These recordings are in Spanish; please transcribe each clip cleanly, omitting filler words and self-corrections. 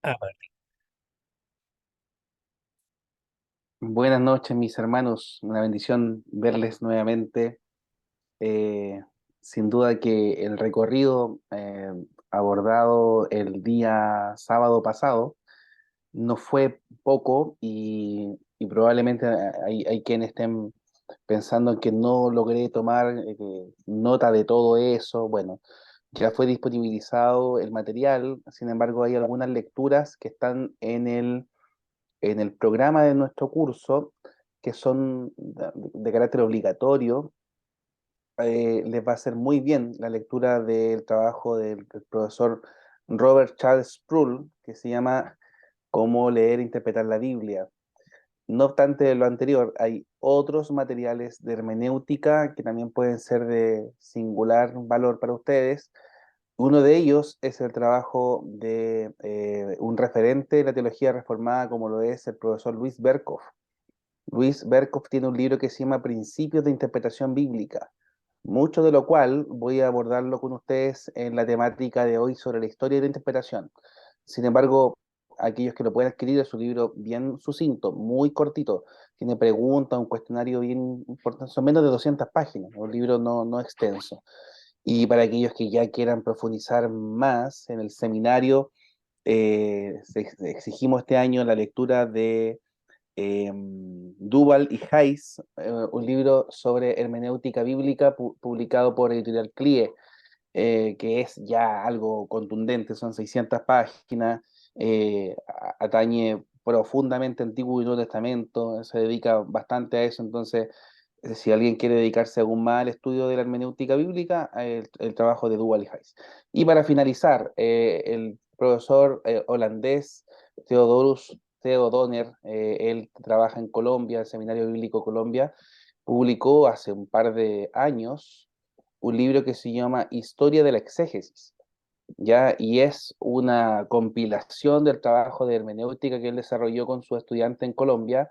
Ah, Martín. Buenas noches, mis hermanos. Una bendición verles nuevamente. Eh, Sin duda que el recorrido abordado el día sábado pasado no fue poco y probablemente hay quienes estén pensando en que no logré tomar nota de todo eso. Bueno, ya fue disponibilizado el material, sin embargo hay algunas lecturas que están en el programa de nuestro curso, que son de carácter obligatorio. Les va a hacer muy bien la lectura del trabajo del profesor Robert Charles Sproul, que se llama Cómo leer e interpretar la Biblia. No obstante lo anterior, hay otros materiales de hermenéutica que también pueden ser de singular valor para ustedes. Uno de ellos es el trabajo de un referente de la teología reformada como lo es el profesor Luis Berkhoff. Luis Berkhoff tiene un libro que se llama Principios de Interpretación Bíblica, mucho de lo cual voy a abordarlo con ustedes en la temática de hoy sobre la historia de la interpretación. Sin embargo, aquellos que lo pueden adquirir es un libro bien sucinto, muy cortito, tiene preguntas, un cuestionario bien importante, son menos de 200 páginas, un libro no extenso. Y para aquellos que ya quieran profundizar más en el seminario, exigimos este año la lectura de Duval y Hayes, un libro sobre hermenéutica bíblica publicado por Editorial CLIE, que es ya algo contundente, son 600 páginas, atañe profundamente Antiguo y Nuevo Testamento, se dedica bastante a eso. Entonces si alguien quiere dedicarse aún más al estudio de la hermenéutica bíblica, el trabajo de Duval y Hayes. Y para finalizar, el profesor holandés Theodorus Theodoner, él trabaja en Colombia, el Seminario Bíblico Colombia, publicó hace un par de años un libro que se llama Historia de la Exégesis, ¿ya? Y es una compilación del trabajo de hermenéutica que él desarrolló con su estudiante en Colombia.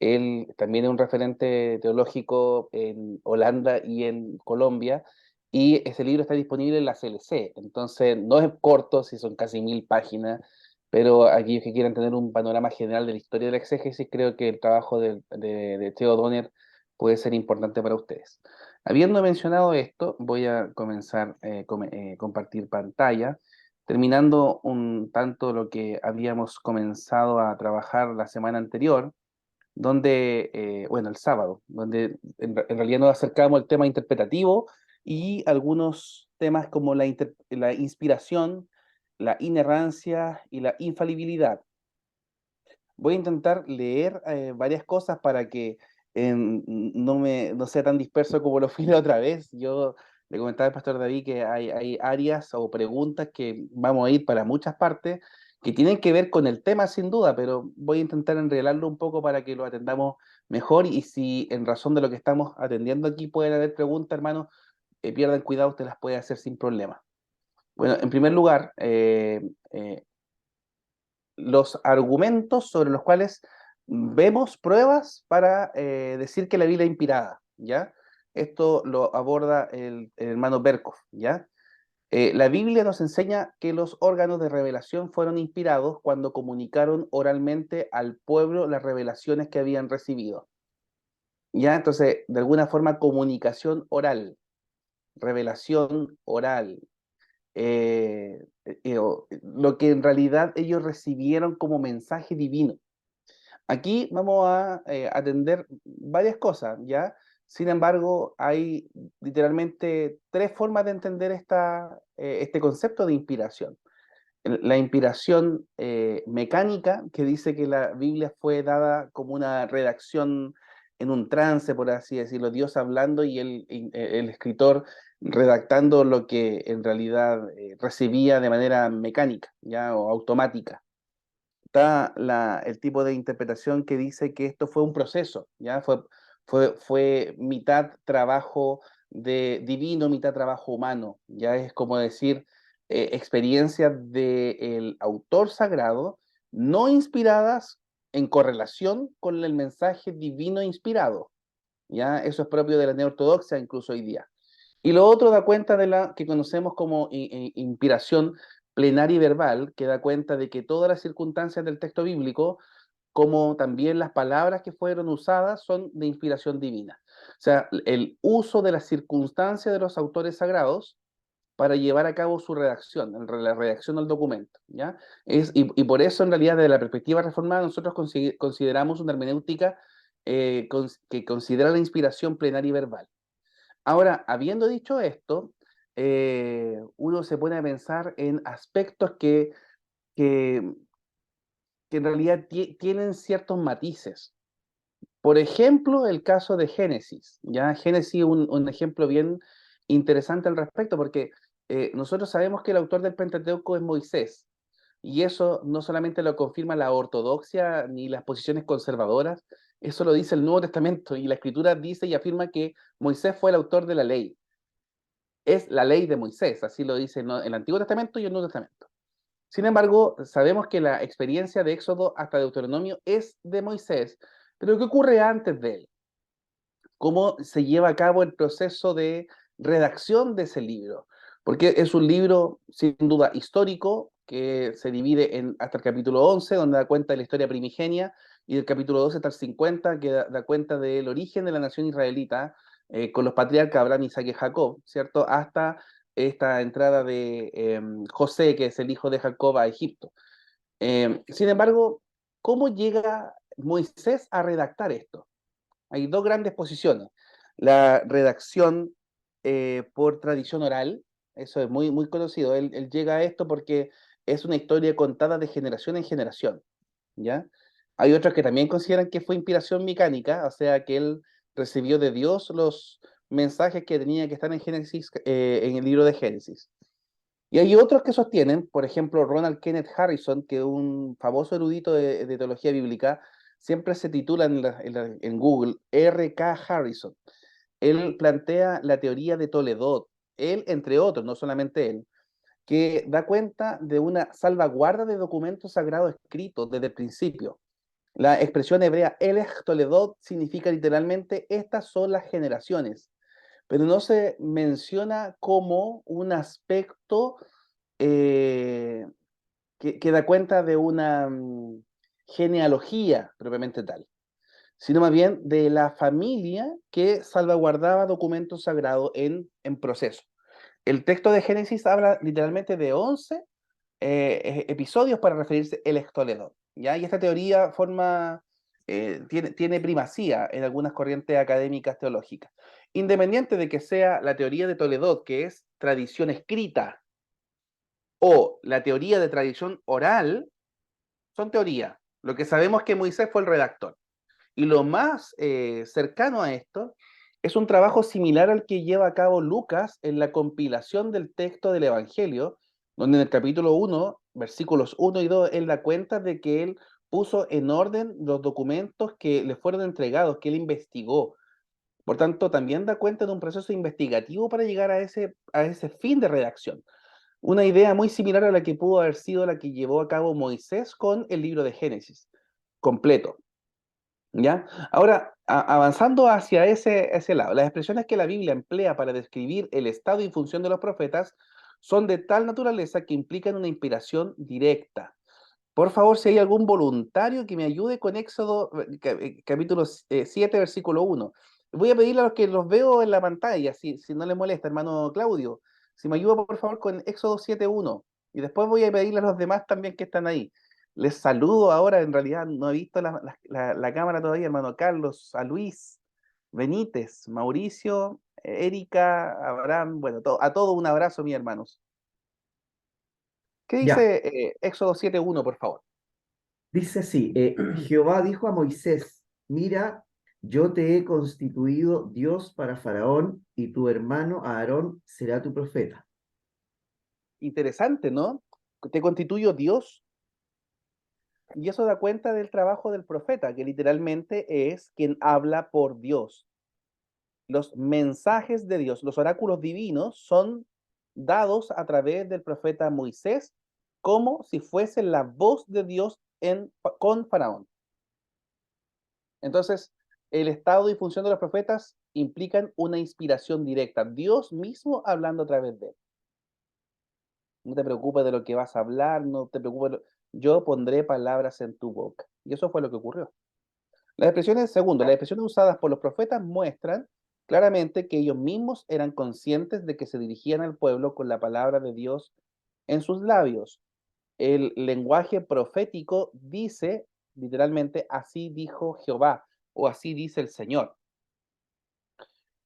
Él también es un referente teológico en Holanda y en Colombia, y ese libro está disponible en la CLC. Entonces no es corto, si son casi 1000 páginas, pero aquellos que quieran tener un panorama general de la historia de la exégesis, creo que el trabajo de Theo Donner puede ser importante para ustedes. Habiendo mencionado esto, voy a comenzar a compartir pantalla, terminando un tanto lo que habíamos comenzado a trabajar la semana anterior, donde, bueno, el sábado, donde en realidad nos acercamos al tema interpretativo y algunos temas como la inspiración, la inerrancia y la infalibilidad. Voy a intentar leer varias cosas para que no sea tan disperso como lo fui la otra vez. Yo le comentaba al pastor David que hay áreas o preguntas que vamos a ir para muchas partes que tienen que ver con el tema sin duda, pero voy a intentar enredarlo un poco para que lo atendamos mejor, y si en razón de lo que estamos atendiendo aquí pueden haber preguntas, hermanos, pierdan cuidado, usted las puede hacer sin problema. Bueno, en primer lugar, los argumentos sobre los cuales vemos pruebas para decir que la Biblia es inspirada, ¿ya? Esto lo aborda el hermano Berkhoff, ¿ya? La Biblia nos enseña que los órganos de revelación fueron inspirados cuando comunicaron oralmente al pueblo las revelaciones que habían recibido, ¿ya? Entonces, de alguna forma, comunicación oral, revelación oral, lo que en realidad ellos recibieron como mensaje divino. Aquí vamos a atender varias cosas, ¿ya? Sin embargo, hay literalmente tres formas de entender este concepto de inspiración. La inspiración mecánica, que dice que la Biblia fue dada como una redacción en un trance, por así decirlo, Dios hablando y el escritor redactando lo que en realidad recibía de manera mecánica, ¿ya? O automática. Está el tipo de interpretación que dice que esto fue un proceso, ¿ya? Fue mitad trabajo de divino, mitad trabajo humano, ya es como decir experiencias del autor sagrado no inspiradas en correlación con el mensaje divino inspirado, ¿ya? Eso es propio de la neortodoxia incluso hoy día. Y lo otro da cuenta de la que conocemos como inspiración plenaria y verbal, que da cuenta de que todas las circunstancias del texto bíblico, como también las palabras que fueron usadas, son de inspiración divina. O sea, el uso de las circunstancias de los autores sagrados para llevar a cabo su redacción, la redacción del documento, ¿ya? Y por eso, en realidad, desde la perspectiva reformada, nosotros consideramos una hermenéutica que considera la inspiración plenaria y verbal. Ahora, habiendo dicho esto, uno se pone a pensar en aspectos que, que en realidad tienen ciertos matices. Por ejemplo, el caso de Génesis. ¿Ya? Génesis es un ejemplo bien interesante al respecto, porque nosotros sabemos que el autor del Pentateuco es Moisés, y eso no solamente lo confirma la ortodoxia ni las posiciones conservadoras, eso lo dice el Nuevo Testamento, y la Escritura dice y afirma que Moisés fue el autor de la ley. Es la ley de Moisés, así lo dice el Antiguo Testamento y el Nuevo Testamento. Sin embargo, sabemos que la experiencia de Éxodo hasta Deuteronomio es de Moisés, pero ¿qué ocurre antes de él? ¿Cómo se lleva a cabo el proceso de redacción de ese libro? Porque es un libro sin duda histórico que se divide hasta el capítulo 11, donde da cuenta de la historia primigenia, y del capítulo 12 hasta el 50, que da cuenta del origen de la nación israelita, con los patriarcas Abraham, Isaac y Jacob, ¿cierto? Hasta esta entrada de José, que es el hijo de Jacob, a Egipto. Sin embargo, ¿cómo llega Moisés a redactar esto? Hay dos grandes posiciones. La redacción por tradición oral, eso es muy, muy conocido. Él llega a esto porque es una historia contada de generación en generación, ¿ya? Hay otros que también consideran que fue inspiración mecánica, o sea, que él recibió de Dios los mensajes que tenía que estar en Génesis, en el libro de Génesis. Y hay otros que sostienen, por ejemplo, Ronald Kenneth Harrison, que es un famoso erudito de teología bíblica, siempre se titula en Google R.K. Harrison. Él plantea la teoría de Toledot, él entre otros, no solamente él, que da cuenta de una salvaguarda de documentos sagrados escritos desde el principio. La expresión hebrea Elech Toledot significa literalmente estas son las generaciones, pero no se menciona como un aspecto eh, que da cuenta de una genealogía propiamente tal, sino más bien de la familia que salvaguardaba documentos sagrados en proceso. El texto de Génesis habla literalmente de 11 episodios para referirse el Toledot, ¿ya? Y esta teoría tiene primacía en algunas corrientes académicas teológicas. Independiente de que sea la teoría de Toledot, que es tradición escrita, o la teoría de tradición oral, son teorías. Lo que sabemos es que Moisés fue el redactor. Y lo más cercano a esto es un trabajo similar al que lleva a cabo Lucas en la compilación del texto del Evangelio, donde en el capítulo 1, versículos 1 y 2, él da cuenta de que él puso en orden los documentos que le fueron entregados, que él investigó. Por tanto, también da cuenta de un proceso investigativo para llegar a ese fin de redacción. Una idea muy similar a la que pudo haber sido la que llevó a cabo Moisés con el libro de Génesis, completo. ¿Ya? Ahora, avanzando hacia ese lado, las expresiones que la Biblia emplea para describir el estado y función de los profetas son de tal naturaleza que implican una inspiración directa. Por favor, si hay algún voluntario que me ayude con Éxodo capítulo 7, versículo 1. Voy a pedirle a los que los veo en la pantalla, si no les molesta, hermano Claudio, si me ayuda por favor con Éxodo 7:1. Y después voy a pedirle a los demás también que están ahí. Les saludo ahora, en realidad no he visto la cámara todavía, hermano Carlos, a Luis, Benítez, Mauricio, Erika, Abraham, bueno, a todos un abrazo, mis hermanos. ¿Qué Ya, dice Éxodo 7:1, por favor? dice así, Jehová dijo a Moisés, mira, yo te he constituido Dios para Faraón y tu hermano Aarón será tu profeta. Interesante, ¿no? Te constituyo Dios, y eso da cuenta del trabajo del profeta, que literalmente es quien habla por Dios. Los mensajes de Dios, los oráculos divinos son dados a través del profeta Moisés como si fuese la voz de Dios con Faraón. Entonces, el estado y función de los profetas implican una inspiración directa, Dios mismo hablando a través de él. no te preocupes de lo que vas a hablar, no te preocupes, yo pondré palabras en tu boca. Y eso fue lo que ocurrió. Las expresiones, segundo, las expresiones usadas por los profetas muestran claramente que ellos mismos eran conscientes de que se dirigían al pueblo con la palabra de Dios en sus labios. El lenguaje profético dice literalmente, así dijo Jehová o así dice el Señor.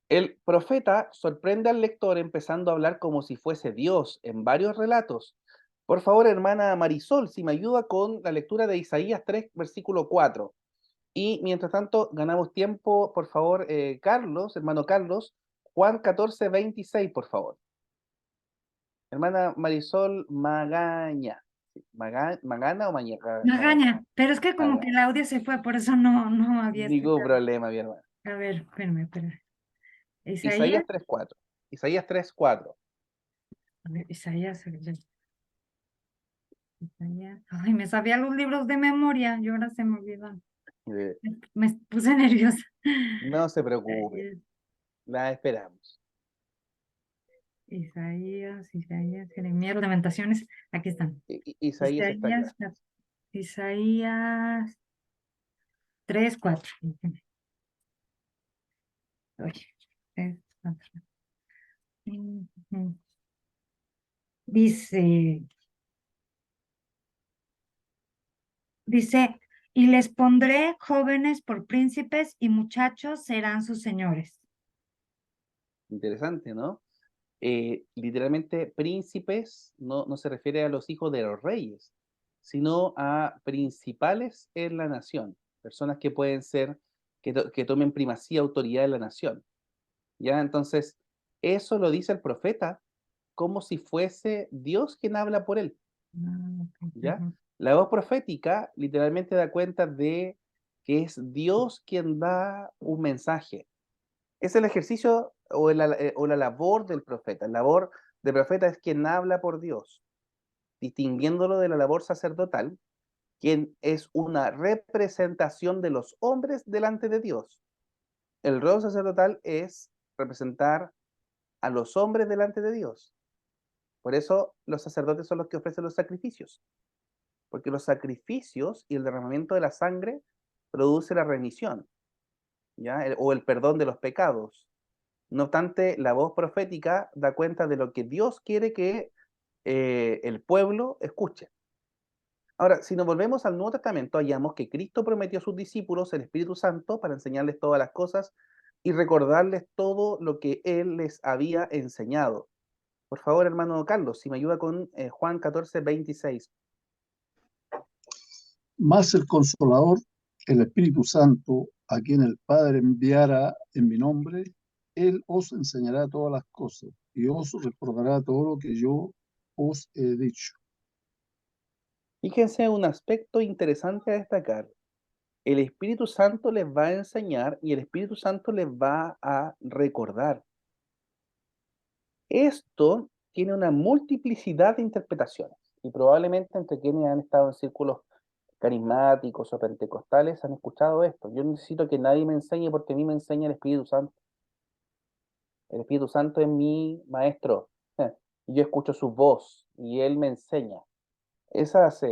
El profeta sorprende al lector empezando a hablar como si fuese Dios en varios relatos. Por favor, hermana Marisol, si me ayuda con la lectura de Isaías 3, versículo 4. Y mientras tanto, ganamos tiempo, por favor, Carlos, hermano Carlos, Juan 14, 26, por favor. Hermana Marisol Magaña. ¿Magana o Magaña? Magaña, pero es que como que Magaña. el audio se fue, por eso no había Ningún escuchado. problema, mi hermano. A ver, espérame. Isaías, Isaías 3:4. Isaías 3:4. a ver, Isaías. Ay, me sabía los libros de memoria y ahora se me olvidan. Eh, Me puse nerviosa. no se preocupe, Isaías, la esperamos. Jeremías, Lamentaciones, aquí están. Isaías está acá. Isaías 3, 4. Oye, 3, 4. Dice, y les pondré jóvenes por príncipes y muchachos serán sus señores. Interesante, ¿no? Literalmente príncipes no se refiere a los hijos de los reyes, sino a principales en la nación, personas que pueden ser, que tomen primacía, autoridad en la nación. ¿Ya? Entonces, eso lo dice el profeta como si fuese Dios quien habla por él. ¿Ya? Ujú. La voz profética literalmente da cuenta de que es Dios quien da un mensaje. Es el ejercicio o la labor del profeta. La labor del profeta es quien habla por Dios, distinguiéndolo de la labor sacerdotal, quien es una representación de los hombres delante de Dios. El rol sacerdotal es representar a los hombres delante de Dios. Por eso los sacerdotes son los que ofrecen los sacrificios, porque los sacrificios y el derramamiento de la sangre produce la remisión, ¿ya? O el perdón de los pecados. No obstante, la voz profética da cuenta de lo que Dios quiere que el pueblo escuche. Ahora, si nos volvemos al Nuevo Testamento, hallamos que Cristo prometió a sus discípulos el Espíritu Santo para enseñarles todas las cosas y recordarles todo lo que Él les había enseñado. Por favor, hermano Carlos, si me ayuda con Juan 14, 26. Mas el Consolador, el Espíritu Santo, a quien el Padre enviará en mi nombre, Él os enseñará todas las cosas y os recordará todo lo que yo os he dicho. Fíjense un aspecto interesante a destacar. El Espíritu Santo les va a enseñar y el Espíritu Santo les va a recordar. Esto tiene una multiplicidad de interpretaciones y probablemente entre quienes han estado en círculos carismáticos o pentecostales han escuchado esto. Yo necesito que nadie me enseñe porque a mí me enseña el Espíritu Santo. El Espíritu Santo es mi maestro. Y yo escucho su voz y él me enseña. Esas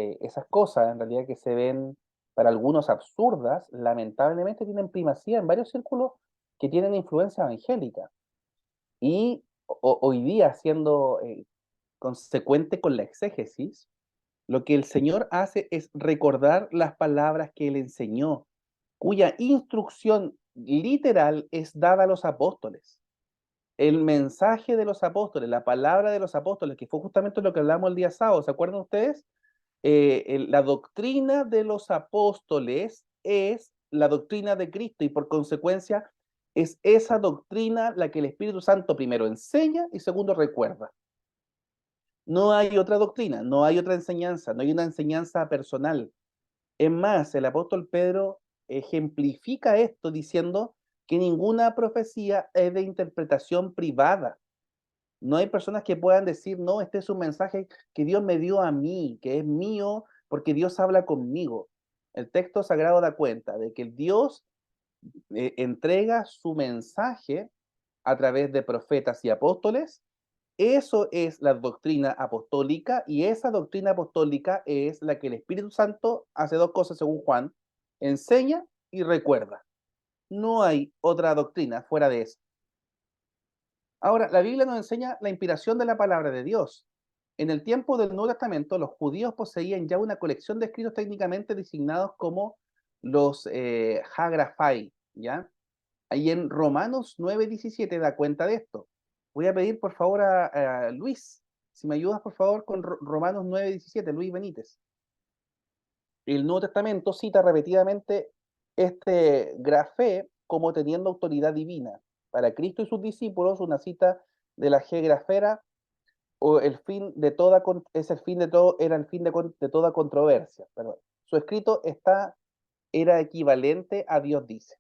cosas en realidad que se ven para algunos absurdas, lamentablemente tienen primacía en varios círculos que tienen influencia evangélica. Y hoy día, siendo consecuente con la exégesis, lo que el Señor hace es recordar las palabras que Él enseñó, cuya instrucción literal es dada a los apóstoles. El mensaje de los apóstoles, la palabra de los apóstoles, que fue justamente lo que hablamos el día sábado, ¿se acuerdan ustedes? La doctrina de los apóstoles es la doctrina de Cristo y por consecuencia es esa doctrina la que el Espíritu Santo primero enseña y segundo recuerda. No hay otra doctrina, no hay otra enseñanza, no hay una enseñanza personal. Es más, el apóstol Pedro ejemplifica esto diciendo que ninguna profecía es de interpretación privada. No hay personas que puedan decir, no, este es un mensaje que Dios me dio a mí, que es mío, porque Dios habla conmigo. El texto sagrado da cuenta de que Dios entrega su mensaje a través de profetas y apóstoles, Eso es la doctrina apostólica, y esa doctrina apostólica es la que el Espíritu Santo hace dos cosas según Juan: enseña y recuerda. No hay otra doctrina fuera de eso. Ahora, la Biblia nos enseña la inspiración de la palabra de Dios. En el tiempo del Nuevo Testamento, los judíos poseían ya una colección de escritos técnicamente designados como los Hagrafai, ¿ya? Ahí en Romanos 9:17 da cuenta de esto. Voy a pedir por favor a Luis, si me ayudas por favor con Romanos 9:17, Luis Benítez. El Nuevo Testamento cita repetidamente este grafé como teniendo autoridad divina. Para Cristo y sus discípulos, una cita de la G grafera o el fin de toda es el fin de todo, era el fin de toda controversia. Perdón. Su escrito era equivalente a Dios dice.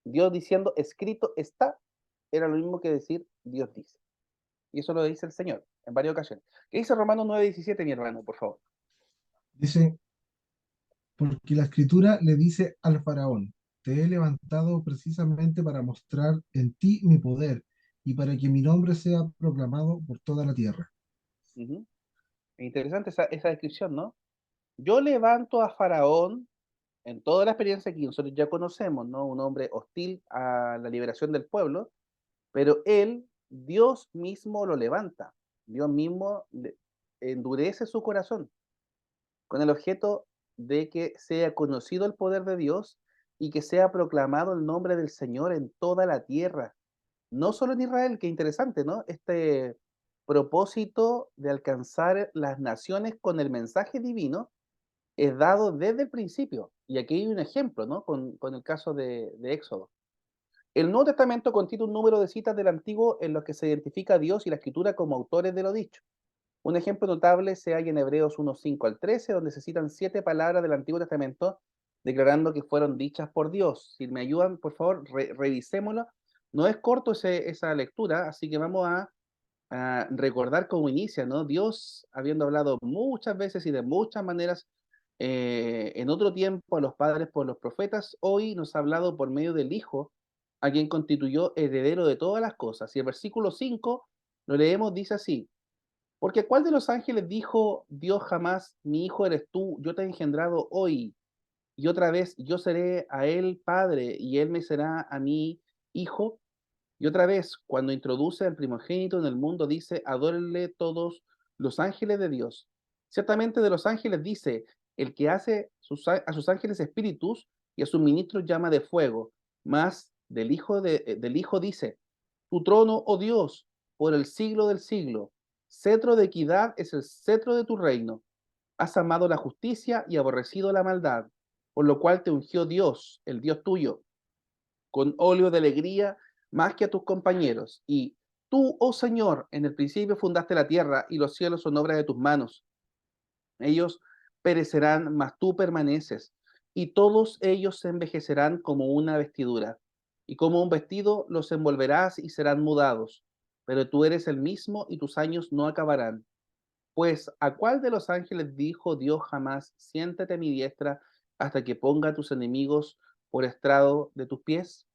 Dios diciendo escrito está era lo mismo que decir Dios dice. Y eso lo dice el Señor en varias ocasiones. ¿Qué dice Romanos 9:17, mi hermano, por favor? Dice, porque la escritura le dice al faraón, te he levantado precisamente para mostrar en ti mi poder y para que mi nombre sea proclamado por toda la tierra. Uh-huh. Interesante esa descripción, ¿no? Yo levanto a Faraón en toda la experiencia que nosotros ya conocemos, ¿no? Un hombre hostil a la liberación del pueblo, pero él, Dios mismo lo levanta. Dios mismo endurece su corazón con el objeto de que sea conocido el poder de Dios y que sea proclamado el nombre del Señor en toda la tierra. No solo en Israel, qué interesante, ¿no? Este propósito de alcanzar las naciones con el mensaje divino es dado desde el principio. Y aquí hay un ejemplo, ¿no? Con el caso de Éxodo. El Nuevo Testamento contiene un número de citas del Antiguo en los que se identifica a Dios y la Escritura como autores de lo dicho. Un ejemplo notable se halla en Hebreos 1:5 al 13, donde se citan 7 palabras del Antiguo Testamento declarando que fueron dichas por Dios. Si me ayudan, por favor, revisémoslo. No es corto esa lectura, así que vamos a recordar cómo inicia, ¿no? Dios, habiendo hablado muchas veces y de muchas maneras en otro tiempo a los padres por los profetas, hoy nos ha hablado por medio del Hijo, a quien constituyó heredero de todas las cosas. Y el versículo 5 lo leemos, dice así: porque ¿cuál de los ángeles dijo Dios jamás, mi hijo eres tú, yo te he engendrado hoy? Y otra vez, yo seré a él padre y él me será a mí hijo. Y otra vez, cuando introduce al primogénito en el mundo, dice, adórenle todos los ángeles de Dios. Ciertamente de los ángeles dice, el que hace a sus ángeles espíritus y a sus ministros llama de fuego. Mas del Hijo dice, tu trono, oh Dios, por el siglo del siglo. Cetro de equidad es el cetro de tu reino. Has amado la justicia y aborrecido la maldad, por lo cual te ungió Dios, el Dios tuyo, con óleo de alegría más que a tus compañeros. Y tú, oh Señor, en el principio fundaste la tierra y los cielos son obra de tus manos. Ellos perecerán, mas tú permaneces, y todos ellos se envejecerán como una vestidura, y como un vestido los envolverás y serán mudados. Pero tú eres el mismo y tus años no acabarán. Pues, ¿a cuál de los ángeles dijo Dios jamás, siéntate a mi diestra hasta que ponga a tus enemigos por estrado de tus pies?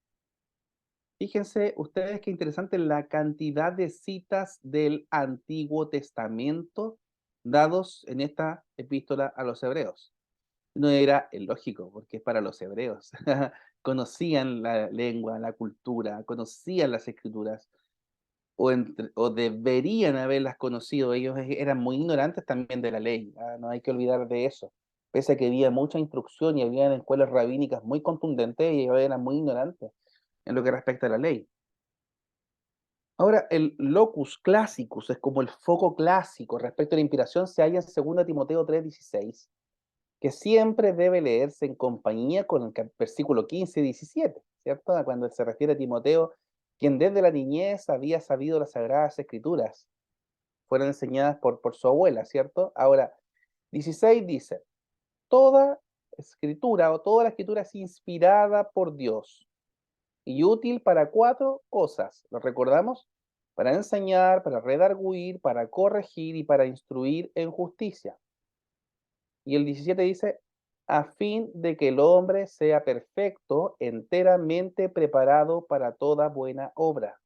Fíjense ustedes qué interesante la cantidad de citas del Antiguo Testamento dados en esta epístola a los hebreos. No era lógico, porque es para los hebreos. Conocían la lengua, la cultura, conocían las escrituras, o deberían haberlas conocido. Ellos eran muy ignorantes también de la ley, no hay que olvidar de eso. Pese a que había mucha instrucción y había escuelas rabínicas muy contundentes, ellos eran muy ignorantes en lo que respecta a la ley. Ahora, el locus classicus es como el foco clásico respecto a la inspiración, se halla en 2 Timoteo 3:16, que siempre debe leerse en compañía con el versículo 15 y 17, ¿cierto? Cuando se refiere a Timoteo, quien desde la niñez había sabido las Sagradas Escrituras, fueron enseñadas por su abuela, ¿cierto? Ahora, 16 dice, toda escritura o toda la escritura es inspirada por Dios y útil para 4 cosas. ¿Lo recordamos? Para enseñar, para redarguir, para corregir y para instruir en justicia. Y el 17 dice, a fin de que el hombre sea perfecto, enteramente preparado para toda buena obra.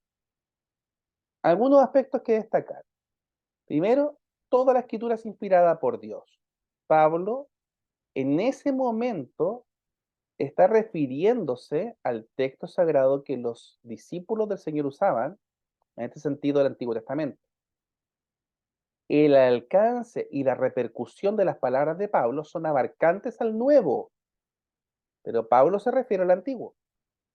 Algunos aspectos que destacar. Primero, toda la escritura es inspirada por Dios. Pablo, en ese momento, está refiriéndose al texto sagrado que los discípulos del Señor usaban, en este sentido, del Antiguo Testamento. El alcance y la repercusión de las palabras de Pablo son abarcantes al Nuevo, pero Pablo se refiere al Antiguo,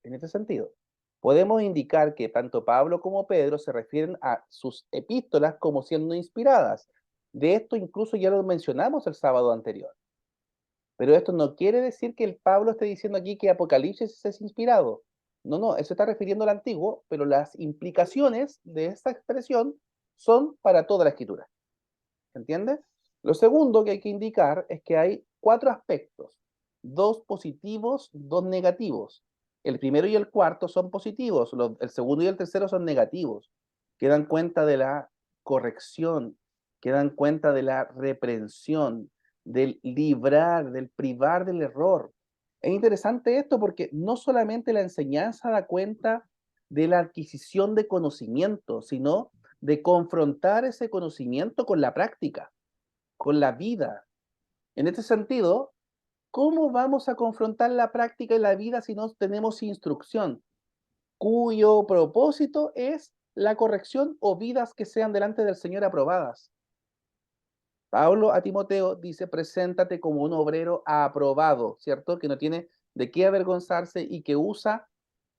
en este sentido. Podemos indicar que tanto Pablo como Pedro se refieren a sus epístolas como siendo inspiradas. De esto incluso ya lo mencionamos el sábado anterior. Pero esto no quiere decir que el Pablo esté diciendo aquí que Apocalipsis es inspirado. No, no, eso está refiriendo al Antiguo, pero las implicaciones de esta expresión son para toda la Escritura. ¿Entiendes? Lo segundo que hay que indicar es que hay 4 aspectos, 2 positivos, 2 negativos. El primero y el cuarto son positivos, el segundo y el tercero son negativos, que dan cuenta de la corrección, que dan cuenta de la reprensión, del librar, del privar del error. Es interesante esto porque no solamente la enseñanza da cuenta de la adquisición de conocimiento, sino de confrontar ese conocimiento con la práctica, con la vida. En este sentido, ¿cómo vamos a confrontar la práctica y la vida si no tenemos instrucción, cuyo propósito es la corrección o vidas que sean delante del Señor aprobadas? Pablo a Timoteo dice, preséntate como un obrero aprobado, ¿cierto? Que no tiene de qué avergonzarse y que usa,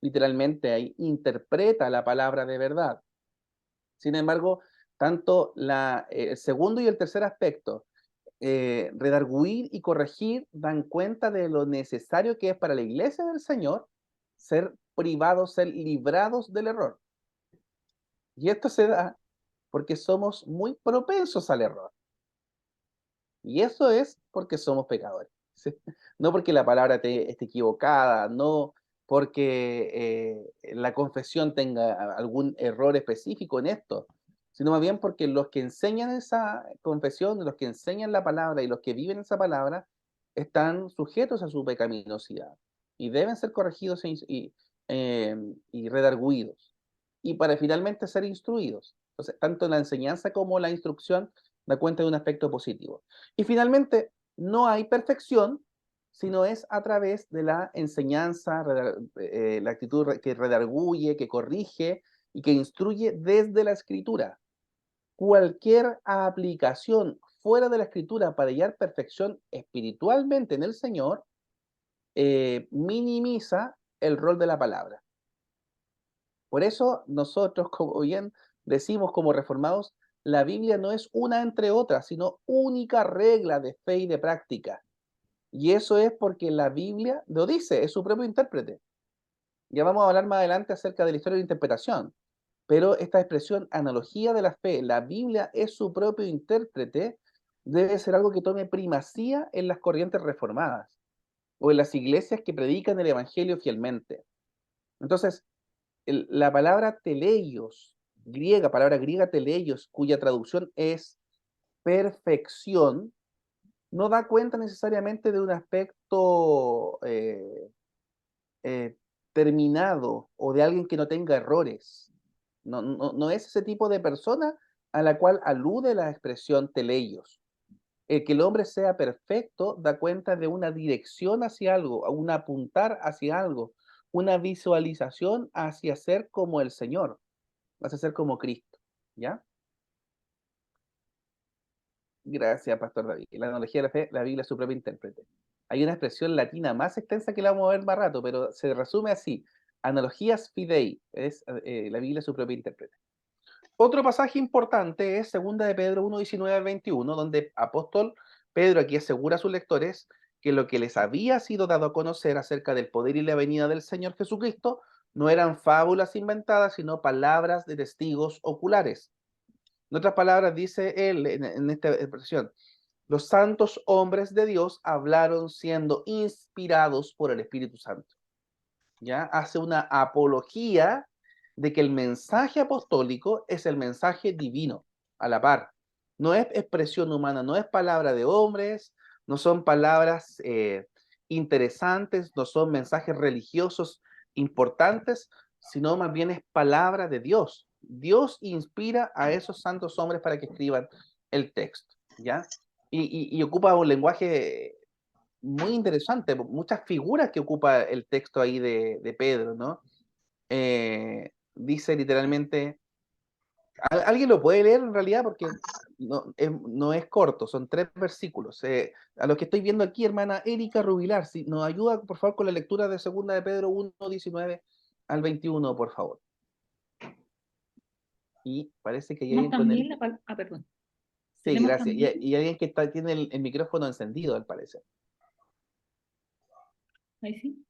literalmente ahí, interpreta la palabra de verdad. Sin embargo, tanto el segundo y el tercer aspecto, redarguir y corregir, dan cuenta de lo necesario que es para la iglesia del Señor ser privados, ser librados del error. Y esto se da porque somos muy propensos al error. Y eso es porque somos pecadores. ¿Sí? No porque la palabra esté equivocada, no porque la confesión tenga algún error específico en esto, sino más bien porque los que enseñan esa confesión, los que enseñan la palabra y los que viven esa palabra, están sujetos a su pecaminosidad y deben ser corregidos y redarguidos, y para finalmente ser instruidos. Entonces, tanto la enseñanza como la instrucción da cuenta de un aspecto positivo. Y finalmente, no hay perfección, sino es a través de la enseñanza, la actitud que redarguye, que corrige y que instruye desde la Escritura. Cualquier aplicación fuera de la Escritura para hallar perfección espiritualmente en el Señor minimiza el rol de la palabra. Por eso nosotros, como bien decimos como reformados, la Biblia no es una entre otras, sino única regla de fe y de práctica. Y eso es porque la Biblia lo dice, es su propio intérprete. Ya vamos a hablar más adelante acerca de la historia de la interpretación, pero esta expresión analogía de la fe, la Biblia es su propio intérprete, debe ser algo que tome primacía en las corrientes reformadas o en las iglesias que predican el Evangelio fielmente. Entonces, la palabra teleios, palabra griega teleios, cuya traducción es perfección, no da cuenta necesariamente de un aspecto terminado o de alguien que no tenga errores. No es ese tipo de persona a la cual alude la expresión teleios. El que el hombre sea perfecto da cuenta de una dirección hacia algo, un apuntar hacia algo, una visualización hacia ser como el Señor, hacia ser como Cristo. ¿Ya? Gracias, Pastor David. La analogía de la fe, la Biblia es su propio intérprete. Hay una expresión latina más extensa que la vamos a ver más rato, pero se resume así. Analogías fidei, es la Biblia es su propio intérprete. Otro pasaje importante es 2 de Pedro 1, 19 al 21, donde apóstol Pedro aquí asegura a sus lectores que lo que les había sido dado a conocer acerca del poder y la venida del Señor Jesucristo no eran fábulas inventadas, sino palabras de testigos oculares. En otras palabras, dice él en esta expresión, los santos hombres de Dios hablaron siendo inspirados por el Espíritu Santo. ¿Ya? Hace una apología de que el mensaje apostólico es el mensaje divino, a la par. No es expresión humana, no es palabra de hombres, no son palabras interesantes, no son mensajes religiosos importantes, sino más bien es palabra de Dios. Dios inspira a esos santos hombres para que escriban el texto, ¿ya? Y ocupa un lenguaje muy interesante, muchas figuras que ocupa el texto ahí de Pedro, ¿no? Dice literalmente, ¿alguien lo puede leer en realidad? Porque no es corto, son 3 versículos. A los que estoy viendo aquí, hermana Erika Rubilar, si nos ayuda, por favor, con la lectura de 2 de Pedro 1, 19 al 21, por favor. Y parece que hay Tenemos alguien con también el... perdón. Sí, Tenemos gracias. también, Y alguien que tiene el micrófono encendido, al parecer. ahí sí.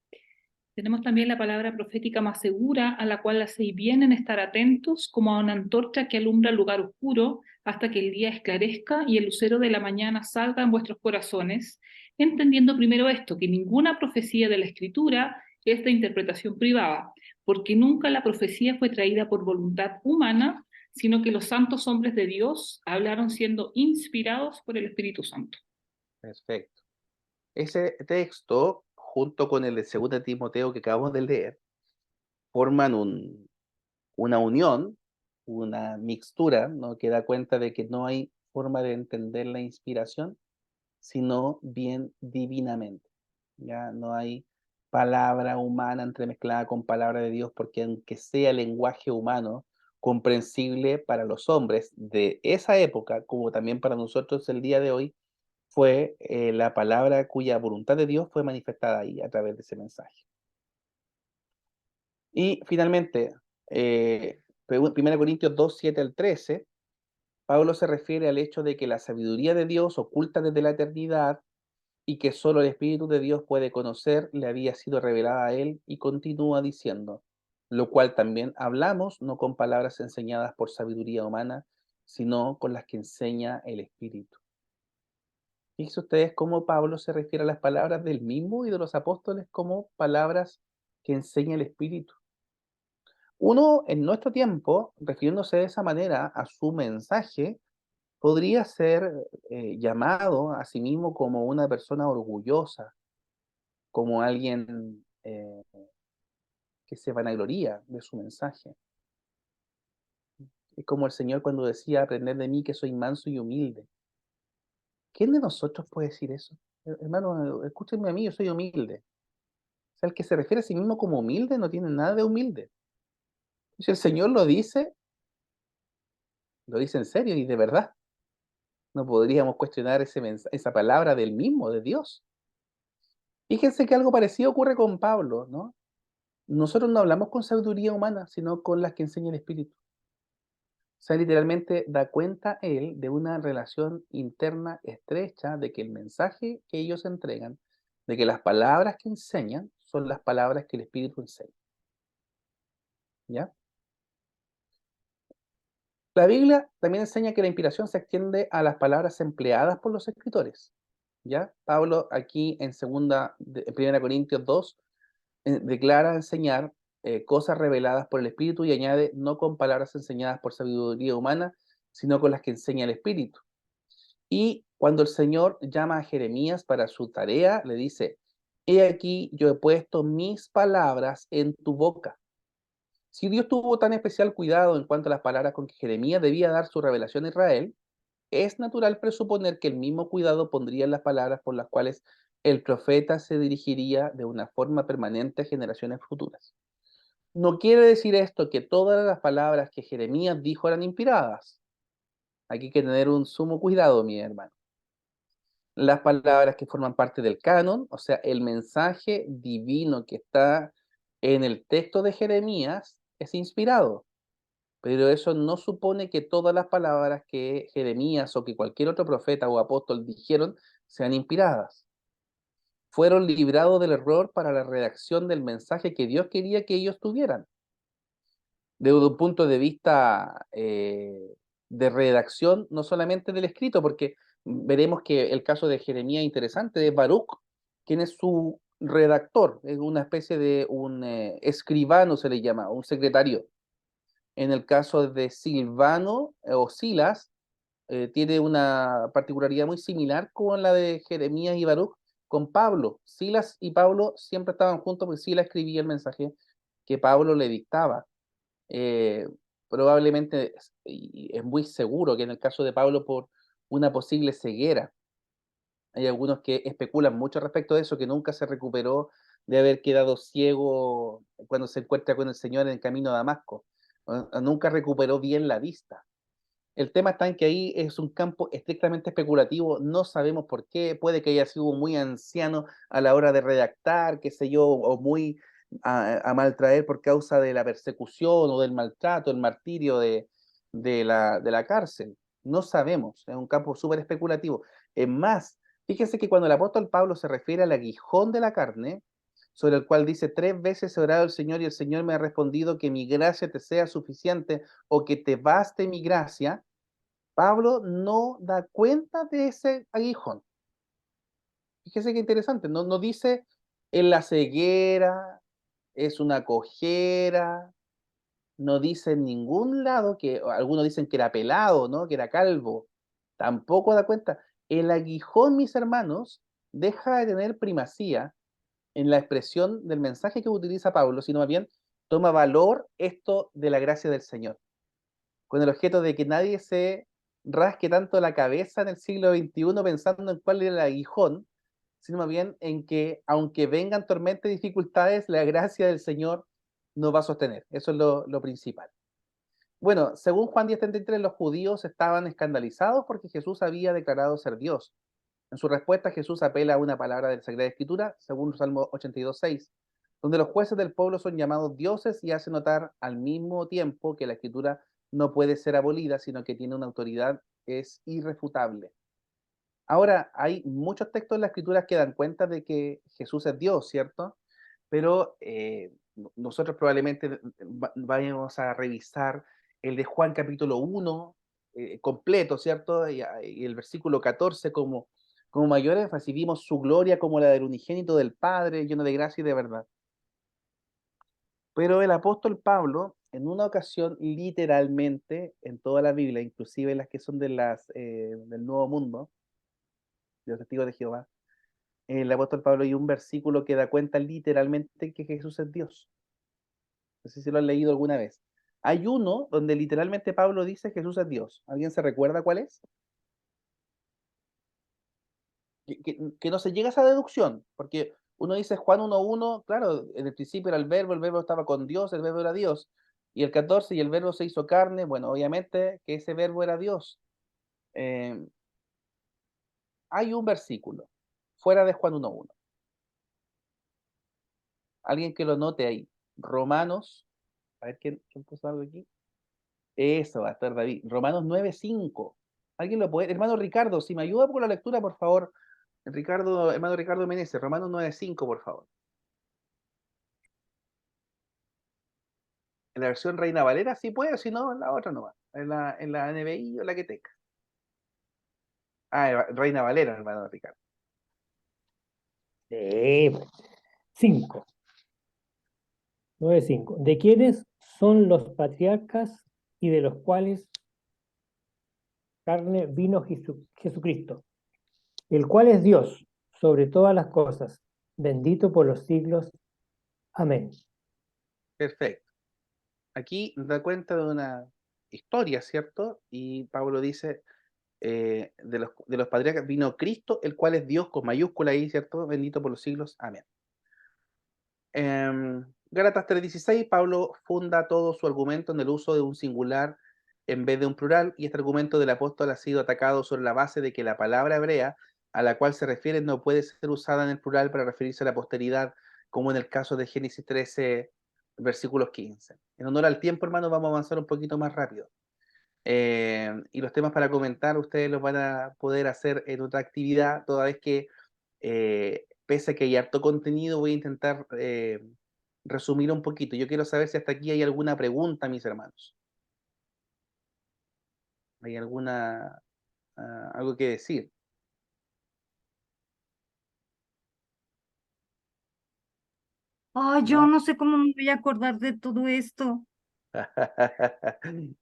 Tenemos también la palabra profética más segura, a la cual hacéis bien en estar atentos, como a una antorcha que alumbra el lugar oscuro, hasta que el día esclarezca y el lucero de la mañana salga en vuestros corazones, entendiendo primero esto, que ninguna profecía de la Escritura es de interpretación privada, porque nunca la profecía fue traída por voluntad humana, sino que los santos hombres de Dios hablaron siendo inspirados por el Espíritu Santo. Perfecto. Ese texto, junto con el de 2 Timoteo que acabamos de leer, forman una unión, una mixtura, ¿no? Que da cuenta de que no hay forma de entender la inspiración, sino bien divinamente. Ya no hay palabra humana entremezclada con palabra de Dios, porque aunque sea lenguaje humano, comprensible para los hombres de esa época, como también para nosotros el día de hoy, fue la palabra cuya voluntad de Dios fue manifestada ahí a través de ese mensaje. Y finalmente, 1 Corintios 2, 7 al 13, Pablo se refiere al hecho de que la sabiduría de Dios oculta desde la eternidad y que solo el Espíritu de Dios puede conocer, le había sido revelada a él, y continúa diciendo, lo cual también hablamos no con palabras enseñadas por sabiduría humana, sino con las que enseña el Espíritu. Fíjense ustedes cómo Pablo se refiere a las palabras del mismo y de los apóstoles como palabras que enseña el Espíritu. Uno, en nuestro tiempo, refiriéndose de esa manera a su mensaje, podría ser llamado a sí mismo como una persona orgullosa, como alguien que se vanagloría de su mensaje. Es como el Señor cuando decía, aprended de mí que soy manso y humilde. ¿Quién de nosotros puede decir eso? Hermano, escúchenme a mí, yo soy humilde. O sea, el que se refiere a sí mismo como humilde no tiene nada de humilde. Si el Señor lo dice en serio y de verdad. No podríamos cuestionar esa palabra del mismo, de Dios. Fíjense que algo parecido ocurre con Pablo, ¿no? Nosotros no hablamos con sabiduría humana, sino con las que enseña el Espíritu. O sea, literalmente da cuenta él de una relación interna estrecha, de que el mensaje que ellos entregan, de que las palabras que enseñan son las palabras que el Espíritu enseña. ¿Ya? La Biblia también enseña que la inspiración se extiende a las palabras empleadas por los escritores. ¿Ya? Pablo aquí en 1 Corintios 2 declara enseñar cosas reveladas por el Espíritu y añade no con palabras enseñadas por sabiduría humana, sino con las que enseña el Espíritu. Y cuando el Señor llama a Jeremías para su tarea, le dice, he aquí yo he puesto mis palabras en tu boca. Si Dios tuvo tan especial cuidado en cuanto a las palabras con que Jeremías debía dar su revelación a Israel, es natural presuponer que el mismo cuidado pondría en las palabras por las cuales el profeta se dirigiría de una forma permanente a generaciones futuras. No quiere decir esto que todas las palabras que Jeremías dijo eran inspiradas. Hay que tener un sumo cuidado, mi hermano. Las palabras que forman parte del canon, o sea, el mensaje divino que está en el texto de Jeremías, es inspirado. Pero eso no supone que todas las palabras que Jeremías o que cualquier otro profeta o apóstol dijeron sean inspiradas. Fueron librados del error para la redacción del mensaje que Dios quería que ellos tuvieran. Desde un punto de vista de redacción, no solamente del escrito, porque veremos que el caso de Jeremías es interesante, de Baruch, quien es su redactor, es una especie de un escribano, se le llama, un secretario. En el caso de Silvano o Silas, tiene una particularidad muy similar con la de Jeremías y Baruch con Pablo. Silas y Pablo siempre estaban juntos porque Silas escribía el mensaje que Pablo le dictaba. probablemente, y es muy seguro que en el caso de Pablo por una posible ceguera. Hay algunos que especulan mucho respecto de eso, que nunca se recuperó de haber quedado ciego cuando se encuentra con el Señor en el camino a Damasco. Nunca recuperó bien la vista. El tema está en que ahí es un campo estrictamente especulativo, no sabemos por qué, puede que haya sido muy anciano a la hora de redactar, qué sé yo, o muy a maltraer por causa de la persecución o del maltrato, el martirio de la cárcel. No sabemos, es un campo súper especulativo. Es más, fíjense que cuando el apóstol Pablo se refiere al aguijón de la carne, sobre el cual dice, 3 veces he orado al Señor y el Señor me ha respondido que mi gracia te sea suficiente o que te baste mi gracia, Pablo no da cuenta de ese aguijón. Fíjese qué interesante, no dice en la ceguera, es una cojera, no dice en ningún lado que algunos dicen que era pelado, ¿no? Que era calvo. Tampoco da cuenta. El aguijón, mis hermanos, deja de tener primacía en la expresión del mensaje que utiliza Pablo, sino más bien toma valor esto de la gracia del Señor, con el objeto de que nadie se rasque tanto la cabeza en el siglo XXI pensando en cuál era el aguijón, sino más bien en que aunque vengan tormentas y dificultades, la gracia del Señor nos va a sostener. Eso es lo principal. Bueno, según Juan 10:33, los judíos estaban escandalizados porque Jesús había declarado ser Dios. En su respuesta, Jesús apela a una palabra de la Sagrada Escritura, según Salmo 82:6, donde los jueces del pueblo son llamados dioses y hace notar al mismo tiempo que la Escritura no puede ser abolida, sino que tiene una autoridad, es irrefutable. Ahora, hay muchos textos en la Escritura que dan cuenta de que Jesús es Dios, ¿cierto? Pero nosotros probablemente vayamos a revisar el de Juan capítulo 1 completo, ¿cierto? Y el versículo 14 como mayor énfasis, vimos su gloria como la del unigénito del Padre, lleno de gracia y de verdad. Pero el apóstol Pablo, en una ocasión, literalmente, en toda la Biblia, inclusive las que son del Nuevo Mundo, de los testigos de Jehová, el apóstol Pablo hay un versículo que da cuenta literalmente que Jesús es Dios. No sé si lo han leído alguna vez. Hay uno donde literalmente Pablo dice Jesús es Dios. ¿Alguien se recuerda cuál es? Que no se llega a esa deducción, porque uno dice Juan 1:1, claro, en el principio era el verbo estaba con Dios, el verbo era Dios. Y el 14, y el verbo se hizo carne, bueno, obviamente que ese verbo era Dios. Eh, hay un versículo fuera de Juan 1:1. Alguien que lo note ahí. Romanos, a ver quién puso algo aquí. Eso va a estar David. Romanos 9:5. ¿Alguien lo puede? Hermano Ricardo, si me ayuda con la lectura, por favor. Hermano Ricardo Meneses, Romanos 9:5, por favor. En la versión Reina Valera sí puede, si no, en la otra no va. En la NBI o la que tenga. Ah, Reina Valera, hermano Ricardo. 5, 9:5. ¿De quiénes son los patriarcas y de los cuales carne vino Jesucristo, el cual es Dios sobre todas las cosas, bendito por los siglos? Amén. Perfecto. Aquí da cuenta de una historia, ¿cierto? Y Pablo dice, de los patriarcas vino Cristo, el cual es Dios con mayúscula ahí, ¿cierto? Bendito por los siglos. Amén. Gálatas 3:16, Pablo funda todo su argumento en el uso de un singular en vez de un plural, y este argumento del apóstol ha sido atacado sobre la base de que la palabra hebrea a la cual se refiere no puede ser usada en el plural para referirse a la posteridad, como en el caso de Génesis 13, versículos 15. En honor al tiempo, hermano, vamos a avanzar un poquito más rápido. Y los temas para comentar ustedes los van a poder hacer en otra actividad, toda vez que pese a que hay harto contenido, voy a intentar resumir un poquito. Yo quiero saber si hasta aquí hay alguna pregunta, mis hermanos. ¿Hay algo que decir? Ay, yo ¿No? no sé cómo me voy a acordar de todo esto.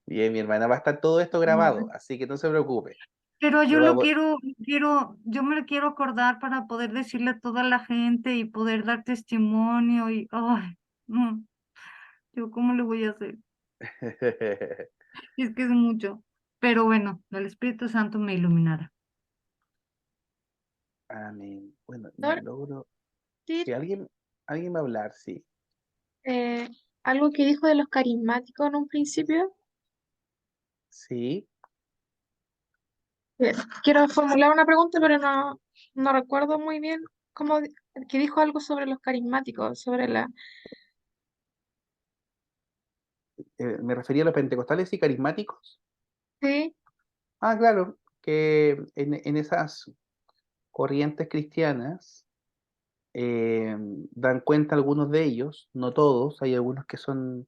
Bien, mi hermana, va a estar todo esto grabado, Ay, así que no se preocupe. pero yo Lo lo vamos- quiero, yo me lo quiero acordar para poder decirle a toda la gente y poder dar testimonio y, ay, no, yo cómo le voy a hacer. Y es que es mucho. Pero bueno, el Espíritu Santo me iluminará. Amén. Bueno, no Doctor, logro. sí, Si alguien va a hablar, sí. eh, algo que dijo de los carismáticos en un principio. Sí. Quiero formular una pregunta, pero no recuerdo muy bien que dijo algo sobre los carismáticos, sobre la... Me refería a los pentecostales y carismáticos. Sí, Ah, claro, que en esas corrientes cristianas dan cuenta algunos de ellos, no todos, hay algunos que son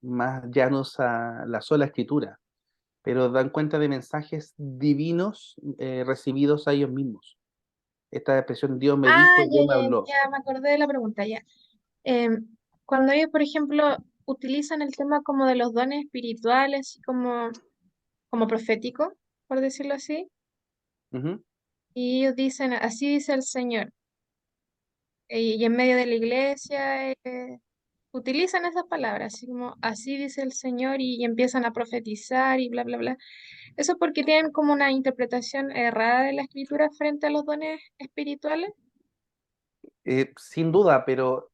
más llanos a la sola escritura, pero dan cuenta de mensajes divinos recibidos a ellos mismos. Esta expresión Dios me ah, dijo, Dios me habló. ya me acordé de la pregunta, ya. Cuando ellos, por ejemplo, utilizan el tema como de los dones espirituales, como profético, por decirlo así, Ujú. y ellos dicen, así dice el Señor, y en medio de la iglesia utilizan esas palabras, así como, así dice el Señor, y empiezan a profetizar y bla, bla, bla. Eso porque tienen como una interpretación errada de la escritura frente a los dones espirituales. Sin duda, pero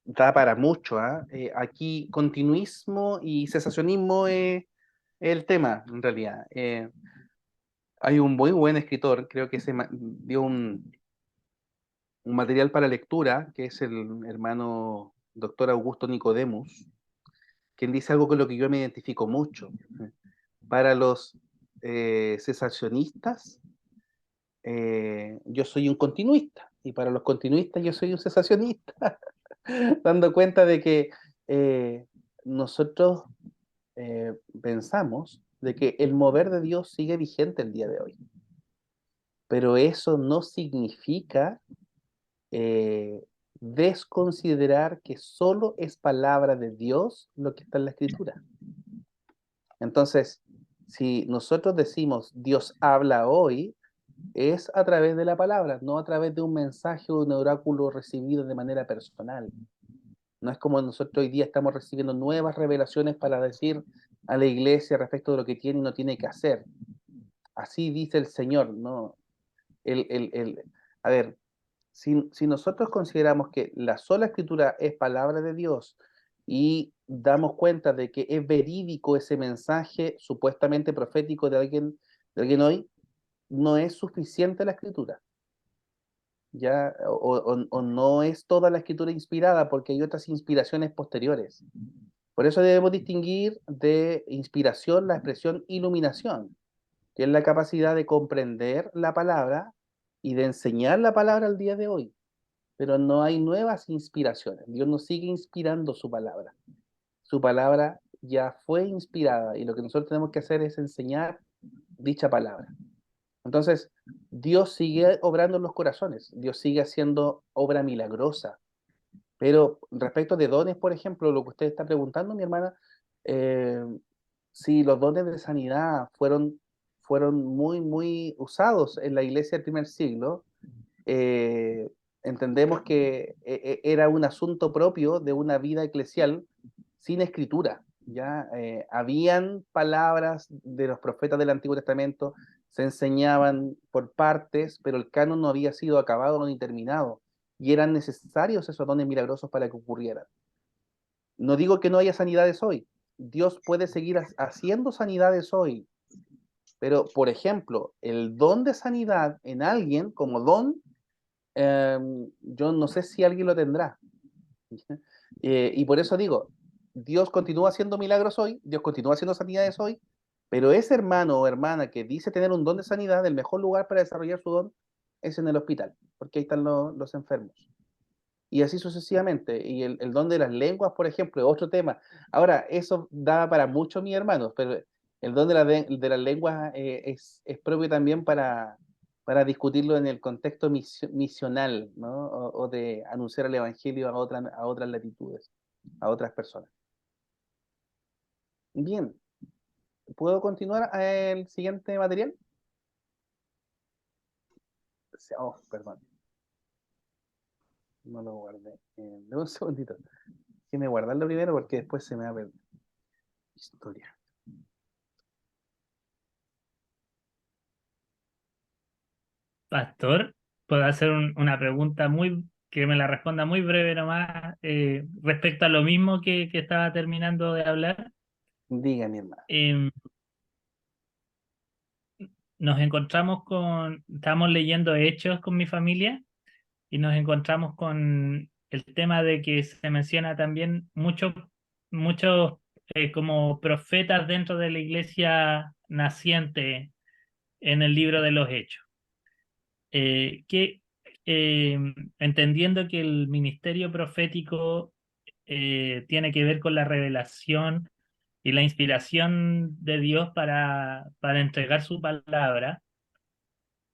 da para mucho, ¿ah? Aquí continuismo y cesacionismo es el tema, en realidad. Hay un muy buen escritor, creo que dio un material para lectura, que es el hermano doctor Augusto Nicodemus, quien dice algo con lo que yo me identifico mucho. Para los cesacionistas, yo soy un continuista, y para los continuistas yo soy un cesacionista, dando cuenta de que eh, nosotros pensamos de que el mover de Dios sigue vigente el día de hoy, pero eso no significa eh, desconsiderar que solo es palabra de Dios lo que está en la escritura. Entonces, si nosotros decimos Dios habla hoy, es a través de la palabra, no a través de un mensaje o un oráculo recibido de manera personal. No es como nosotros hoy día estamos recibiendo nuevas revelaciones para decir a la iglesia respecto de lo que tiene y no tiene que hacer. Así dice el Señor, ¿no? A ver, si nosotros consideramos que la sola escritura es palabra de Dios y damos cuenta de que es verídico ese mensaje supuestamente profético de alguien hoy, no es suficiente la escritura, ¿ya? O no es toda la escritura inspirada porque hay otras inspiraciones posteriores. Por eso debemos distinguir de inspiración la expresión iluminación, que es la capacidad de comprender la palabra y de enseñar la palabra al día de hoy. Pero no hay nuevas inspiraciones. Dios nos sigue inspirando su palabra. Su palabra ya fue inspirada y lo que nosotros tenemos que hacer es enseñar dicha palabra. Entonces, Dios sigue obrando en los corazones, Dios sigue haciendo obra milagrosa. Pero respecto de dones, por ejemplo, lo que usted está preguntando, mi hermana, eh, si los dones de sanidad fueron muy, muy usados en la iglesia del primer siglo, eh, entendemos que era un asunto propio de una vida eclesial sin escritura. Ya habían palabras de los profetas del Antiguo Testamento, se enseñaban por partes, pero el canon no había sido acabado ni terminado, y eran necesarios esos dones milagrosos para que ocurrieran. No digo que no haya sanidades hoy, Dios puede seguir haciendo sanidades hoy, pero por ejemplo, el don de sanidad en alguien como don yo no sé si alguien lo tendrá. Y por eso digo, Dios continúa haciendo milagros hoy, Dios continúa haciendo sanidades hoy, pero ese hermano o hermana que dice tener un don de sanidad, el mejor lugar para desarrollar su don es en el hospital, porque ahí están los enfermos. Y así sucesivamente. Y el don de las lenguas, por ejemplo, es otro tema. Ahora, eso da para mucho, mis hermanos, pero el don de las lenguas es propio también para discutirlo en el contexto misional, ¿no? O de anunciar el evangelio a otras latitudes, a otras personas. Bien, ¿puedo continuar el siguiente material? Oh, perdón, no lo guardé. Dame un segundito. Déjeme guardarlo primero porque después se me va a perder. Historia. Pastor, puedo hacer una pregunta que me la responda muy breve nomás, respecto a lo mismo que estaba terminando de hablar. Diga, mi hermano. Em, Estamos leyendo Hechos con mi familia y nos encontramos con el tema de que se menciona también muchos como profetas dentro de la iglesia naciente en el libro de los Hechos. Que entendiendo que el ministerio profético tiene que ver con la revelación y la inspiración de Dios para entregar su palabra,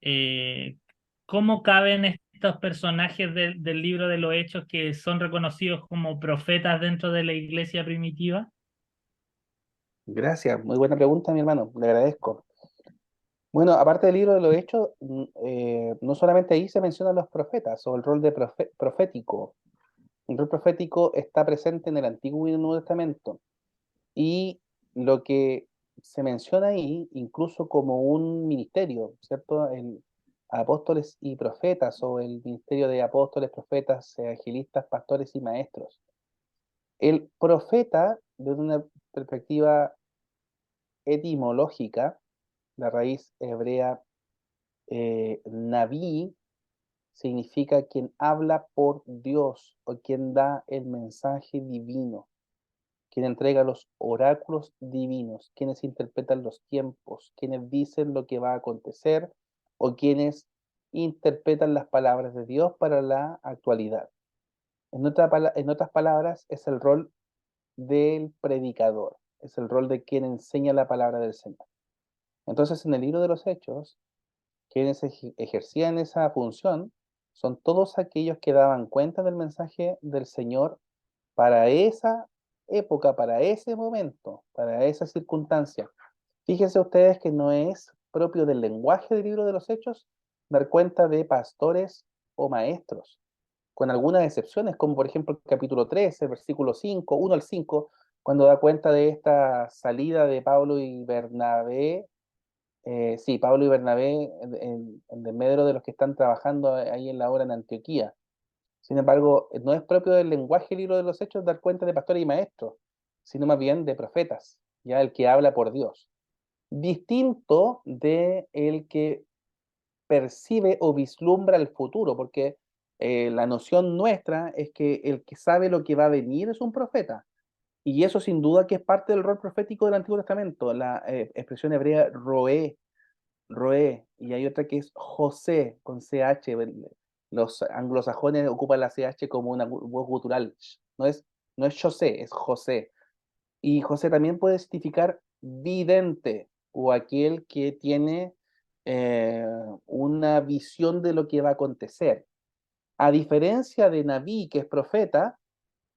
eh, ¿cómo caben estos personajes del libro de los Hechos que son reconocidos como profetas dentro de la iglesia primitiva? Gracias, muy buena pregunta, mi hermano, le agradezco. Bueno, aparte del libro de los Hechos, no solamente ahí se mencionan los profetas o el rol de profético. El rol profético está presente en el Antiguo y el Nuevo Testamento. Y lo que se menciona ahí, incluso como un ministerio, ¿cierto? El apóstoles y profetas, o el ministerio de apóstoles, profetas, evangelistas, pastores y maestros. El profeta, desde una perspectiva etimológica, la raíz hebrea Naví significa quien habla por Dios o quien da el mensaje divino, quien entrega los oráculos divinos, quienes interpretan los tiempos, quienes dicen lo que va a acontecer o quienes interpretan las palabras de Dios para la actualidad. En otras palabras, es el rol del predicador, es el rol de quien enseña la palabra del Señor. Entonces, en el libro de los Hechos, quienes ejercían esa función son todos aquellos que daban cuenta del mensaje del Señor para esa época, para ese momento, para esa circunstancia. Fíjense ustedes que no es propio del lenguaje del libro de los Hechos dar cuenta de pastores o maestros, con algunas excepciones, como por ejemplo el capítulo 13, versículo 5, 1 al 5, cuando da cuenta de esta salida de Pablo y Bernabé. Sí, Pablo y Bernabé en desmedro de los que están trabajando ahí en la obra en Antioquía. Sin embargo, no es propio del lenguaje del libro de los Hechos dar cuenta de pastores y maestros, sino más bien de profetas, ya el que habla por Dios. Distinto de el que percibe o vislumbra el futuro, porque la noción nuestra es que el que sabe lo que va a venir es un profeta. Y eso sin duda que es parte del rol profético del Antiguo Testamento, la expresión hebrea roé, y hay otra que es José, con CH. Los anglosajones ocupan la CH como una voz gutural. No es José, es José. Y José también puede significar vidente, o aquel que tiene una visión de lo que va a acontecer. A diferencia de Naví, que es profeta,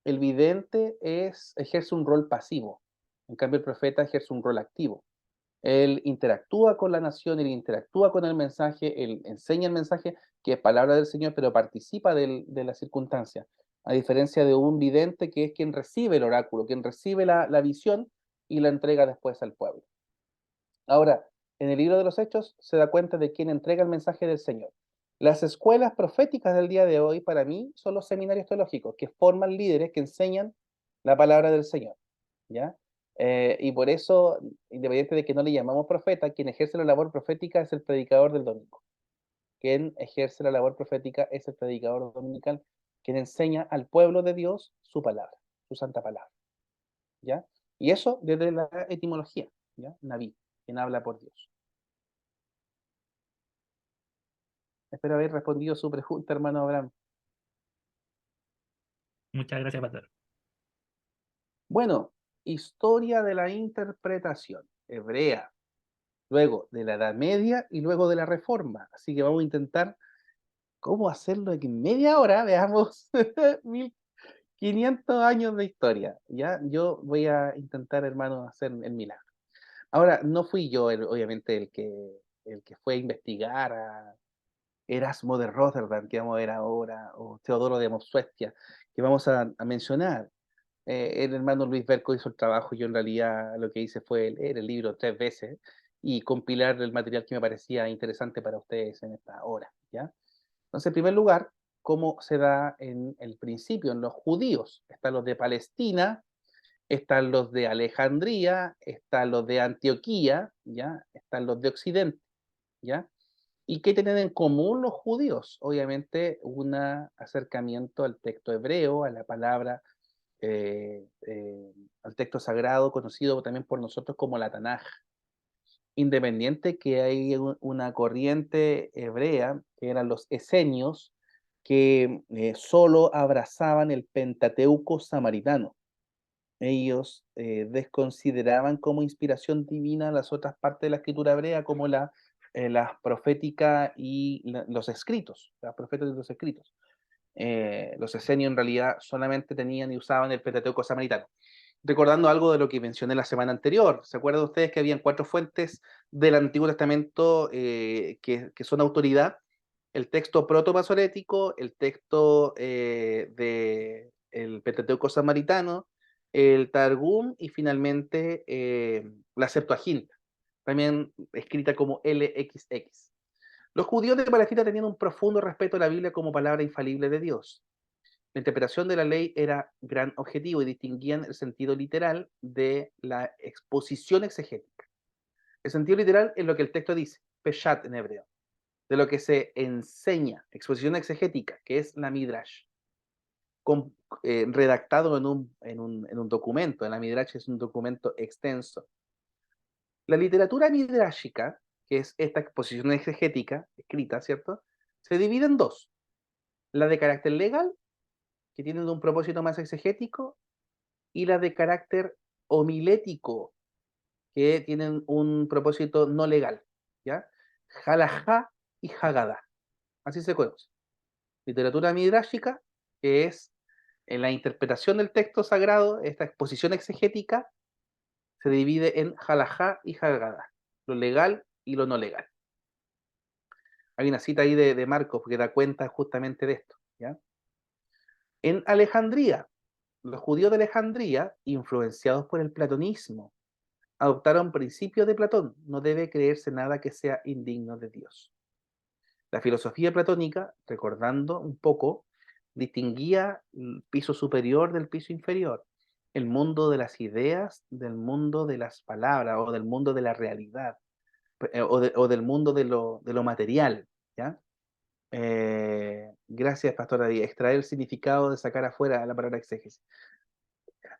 el vidente ejerce un rol pasivo. En cambio, el profeta ejerce un rol activo. Él interactúa con la nación, él interactúa con el mensaje, él enseña el mensaje, que es palabra del Señor, pero participa de la circunstancia. A diferencia de un vidente que es quien recibe el oráculo, quien recibe la visión y la entrega después al pueblo. Ahora, en el libro de los Hechos se da cuenta de quién entrega el mensaje del Señor. Las escuelas proféticas del día de hoy, para mí, son los seminarios teológicos, que forman líderes que enseñan la palabra del Señor, ¿ya? Y por eso, independiente de que no le llamamos profeta, quien ejerce la labor profética es el predicador del domingo. Quien ejerce la labor profética es el predicador dominical, quien enseña al pueblo de Dios su palabra, su santa palabra, ¿ya? Y eso desde la etimología, ¿ya? Naví, quien habla por Dios. Espero haber respondido su pregunta, hermano Abraham. Muchas gracias, pastor. Bueno, historia de la interpretación hebrea, luego de la Edad Media y luego de la Reforma. Así que vamos a intentar cómo hacerlo en media hora, veamos 1500 años de historia. ¿Ya? Yo voy a intentar, hermano, hacer el milagro. Ahora, no fui yo, obviamente, el que fue a investigar a Erasmo de Rotterdam, que vamos a ver ahora, o Teodoro de Mopsuestia, que vamos a mencionar. El hermano Luis Berco hizo el trabajo, yo en realidad lo que hice fue leer el libro 3 veces y compilar el material que me parecía interesante para ustedes en esta hora, ¿ya? Entonces, en primer lugar, ¿cómo se da en el principio? En los judíos. Están los de Palestina, están los de Alejandría, están los de Antioquía, ¿ya? Están los de Occidente, ¿ya? ¿Y qué tienen en común los judíos? Obviamente, un acercamiento al texto hebreo, a la palabra, al texto sagrado, conocido también por nosotros como la Tanaj. Independiente que hay una corriente hebrea, que eran los esenios, que solo abrazaban el Pentateuco samaritano. Ellos desconsideraban como inspiración divina las otras partes de la escritura hebrea, como la profética y los escritos, las profetas y los escritos. Los esenios en realidad solamente tenían y usaban el Pentateuco samaritano. Recordando algo de lo que mencioné la semana anterior, ¿se acuerdan ustedes que habían 4 fuentes del Antiguo Testamento que son autoridad? El texto proto-masorético, el texto del Pentateuco samaritano, el Targum y finalmente la Septuaginta, también escrita como LXX. Los judíos de Palestina tenían un profundo respeto a la Biblia como palabra infalible de Dios. La interpretación de la ley era gran objetivo y distinguían el sentido literal de la exposición exegética. El sentido literal es lo que el texto dice, peshat en hebreo, de lo que se enseña, exposición exegética, que es la midrash, redactado en un documento. La midrash es un documento extenso. La literatura midrashica, que es esta exposición exegética escrita, ¿cierto?, se divide en 2. La de carácter legal, que tienen un propósito más exegético, y las de carácter homilético, que tienen un propósito no legal, ¿ya? Halajá y Hagadá, así se conoce. Literatura midrashica, que es en la interpretación del texto sagrado, esta exposición exegética, se divide en Halajá y Hagadá, lo legal y lo no legal. Hay una cita ahí de Marcos que da cuenta justamente de esto, ¿ya? En Alejandría, los judíos de Alejandría, influenciados por el platonismo, adoptaron principios de Platón. No debe creerse nada que sea indigno de Dios. La filosofía platónica, recordando un poco, distinguía el piso superior del piso inferior, el mundo de las ideas del mundo de las palabras o del mundo de la realidad, o del mundo de lo material, ¿ya? Gracias, Pastora Díaz. Extraer el significado de sacar afuera la palabra exégesis.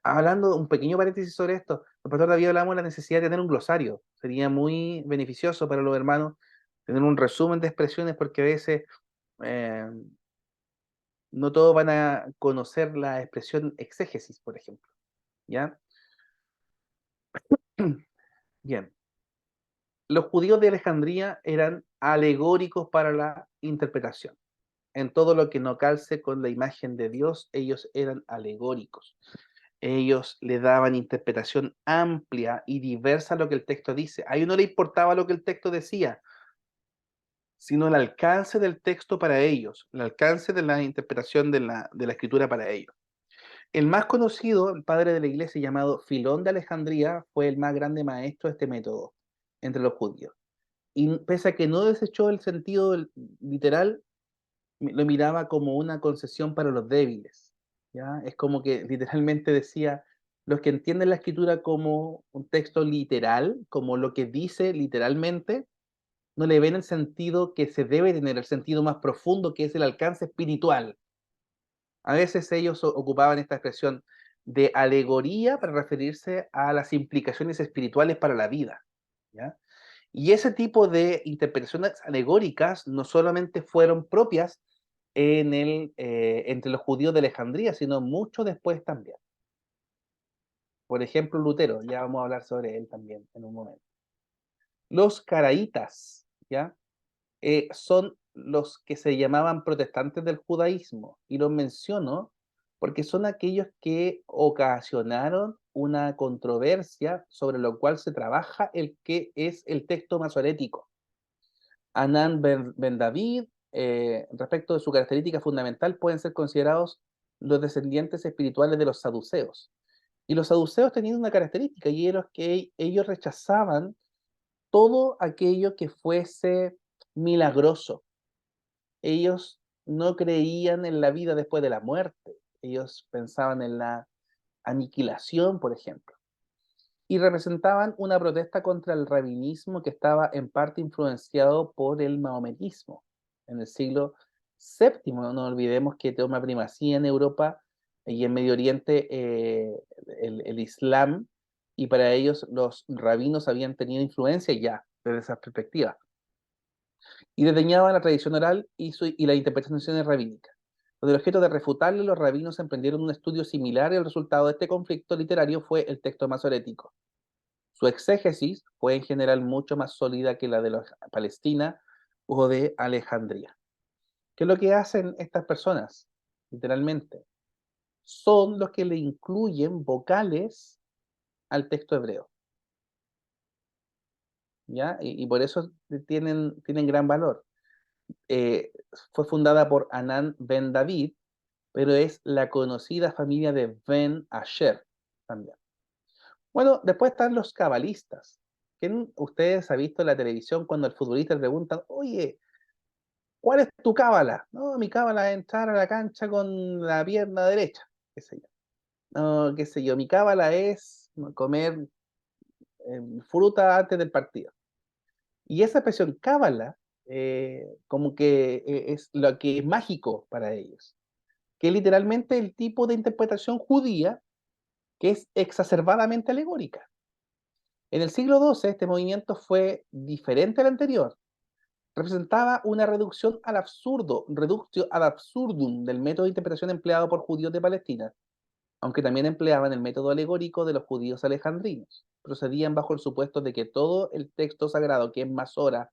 Hablando un pequeño paréntesis sobre esto, el pastor David hablamos de la necesidad de tener un glosario. Sería muy beneficioso para los hermanos tener un resumen de expresiones, porque a veces eh, no todos van a conocer la expresión exégesis, por ejemplo. ¿Ya? Bien. Los judíos de Alejandría eran alegóricos para la interpretación. En todo lo que no calce con la imagen de Dios, ellos eran alegóricos. Ellos le daban interpretación amplia y diversa a lo que el texto dice. A ellos no le importaba lo que el texto decía, sino el alcance del texto para ellos, el alcance de la interpretación de la escritura para ellos. El más conocido, el padre de la iglesia llamado Filón de Alejandría, fue el más grande maestro de este método entre los judíos. Y pese a que no desechó el sentido literal, lo miraba como una concesión para los débiles, ¿ya? Es como que literalmente decía, los que entienden la escritura como un texto literal, como lo que dice literalmente, no le ven el sentido que se debe tener, el sentido más profundo, que es el alcance espiritual. A veces ellos ocupaban esta expresión de alegoría para referirse a las implicaciones espirituales para la vida, ¿ya? Y ese tipo de interpretaciones alegóricas no solamente fueron propias entre los judíos de Alejandría, sino mucho después también. Por ejemplo, Lutero, ya vamos a hablar sobre él también en un momento. Los caraítas, ¿ya? Son los que se llamaban protestantes del judaísmo, y los menciono porque son aquellos que ocasionaron una controversia sobre lo cual se trabaja el que es el texto masorético. Anán Ben David, respecto de su característica fundamental, pueden ser considerados los descendientes espirituales de los saduceos. Y los saduceos tenían una característica, y era que ellos rechazaban todo aquello que fuese milagroso. Ellos no creían en la vida después de la muerte. Ellos pensaban en la aniquilación, por ejemplo. Y representaban una protesta contra el rabinismo que estaba en parte influenciado por el maometismo. En el siglo VII, no olvidemos que toma primacía en Europa y en Medio Oriente el Islam, y para ellos los rabinos habían tenido influencia ya desde esa perspectiva. Y desdeñaban la tradición oral y las interpretaciones rabínicas. Con el objeto de refutarle, los rabinos emprendieron un estudio similar, y el resultado de este conflicto literario fue el texto masorético. Su exégesis fue en general mucho más sólida que la de Palestina o de Alejandría. ¿Qué es lo que hacen estas personas? Literalmente, son los que le incluyen vocales al texto hebreo, ¿ya? Y por eso tienen gran valor. Fue fundada por Hanan ben David, pero es la conocida familia de Ben Asher también. Bueno, después están los cabalistas. ¿Quién ustedes ha visto en la televisión cuando el futbolista le preguntan, oye, ¿cuál es tu cábala? No, mi cábala es entrar a la cancha con la pierna derecha, qué sé yo. No, qué sé yo, mi cábala es comer fruta antes del partido. Y esa expresión cábala, como que es lo que es mágico para ellos, que es literalmente el tipo de interpretación judía que es exacerbadamente alegórica. En el siglo XII este movimiento fue diferente al anterior. Representaba una reducción al absurdo, reductio ad absurdum del método de interpretación empleado por judíos de Palestina, aunque también empleaban el método alegórico de los judíos alejandrinos. Procedían bajo el supuesto de que todo el texto sagrado, que es Masora,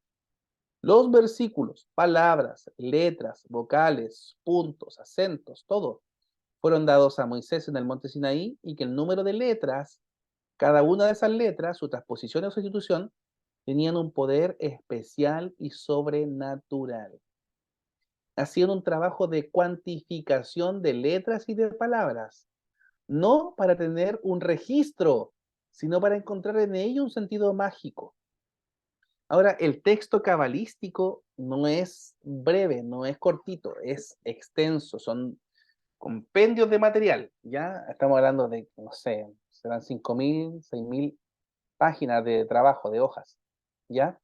los versículos, palabras, letras, vocales, puntos, acentos, todo, fueron dados a Moisés en el monte Sinaí, y que el número de letras, cada una de esas letras, su transposición o sustitución, tenían un poder especial y sobrenatural. Hacían un trabajo de cuantificación de letras y de palabras, no para tener un registro, sino para encontrar en ello un sentido mágico. Ahora, el texto cabalístico no es breve, no es cortito, es extenso, son compendios de material, ¿ya? Estamos hablando de, no sé, serán 5.000, 6.000 páginas de trabajo, de hojas, ¿ya?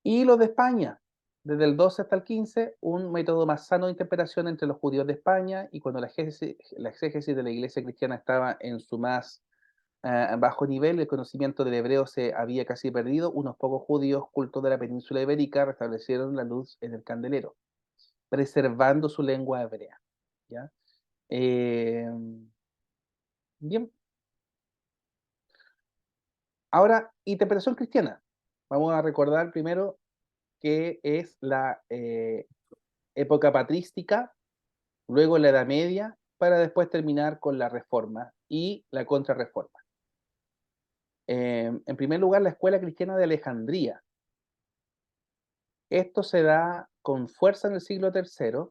Y los de España, desde el 12 hasta el 15, un método más sano de interpretación entre los judíos de España, y cuando la exégesis de la iglesia cristiana estaba en su más bajo nivel, el conocimiento del hebreo se había casi perdido, unos pocos judíos cultos de la península ibérica restablecieron la luz en el candelero, preservando su lengua hebrea, ¿ya? Bien. Ahora, interpretación cristiana. Vamos a recordar primero que es la época patrística, luego la Edad Media, para después terminar con la Reforma y la Contrarreforma. En primer lugar, la Escuela Cristiana de Alejandría. Esto se da con fuerza en el siglo III.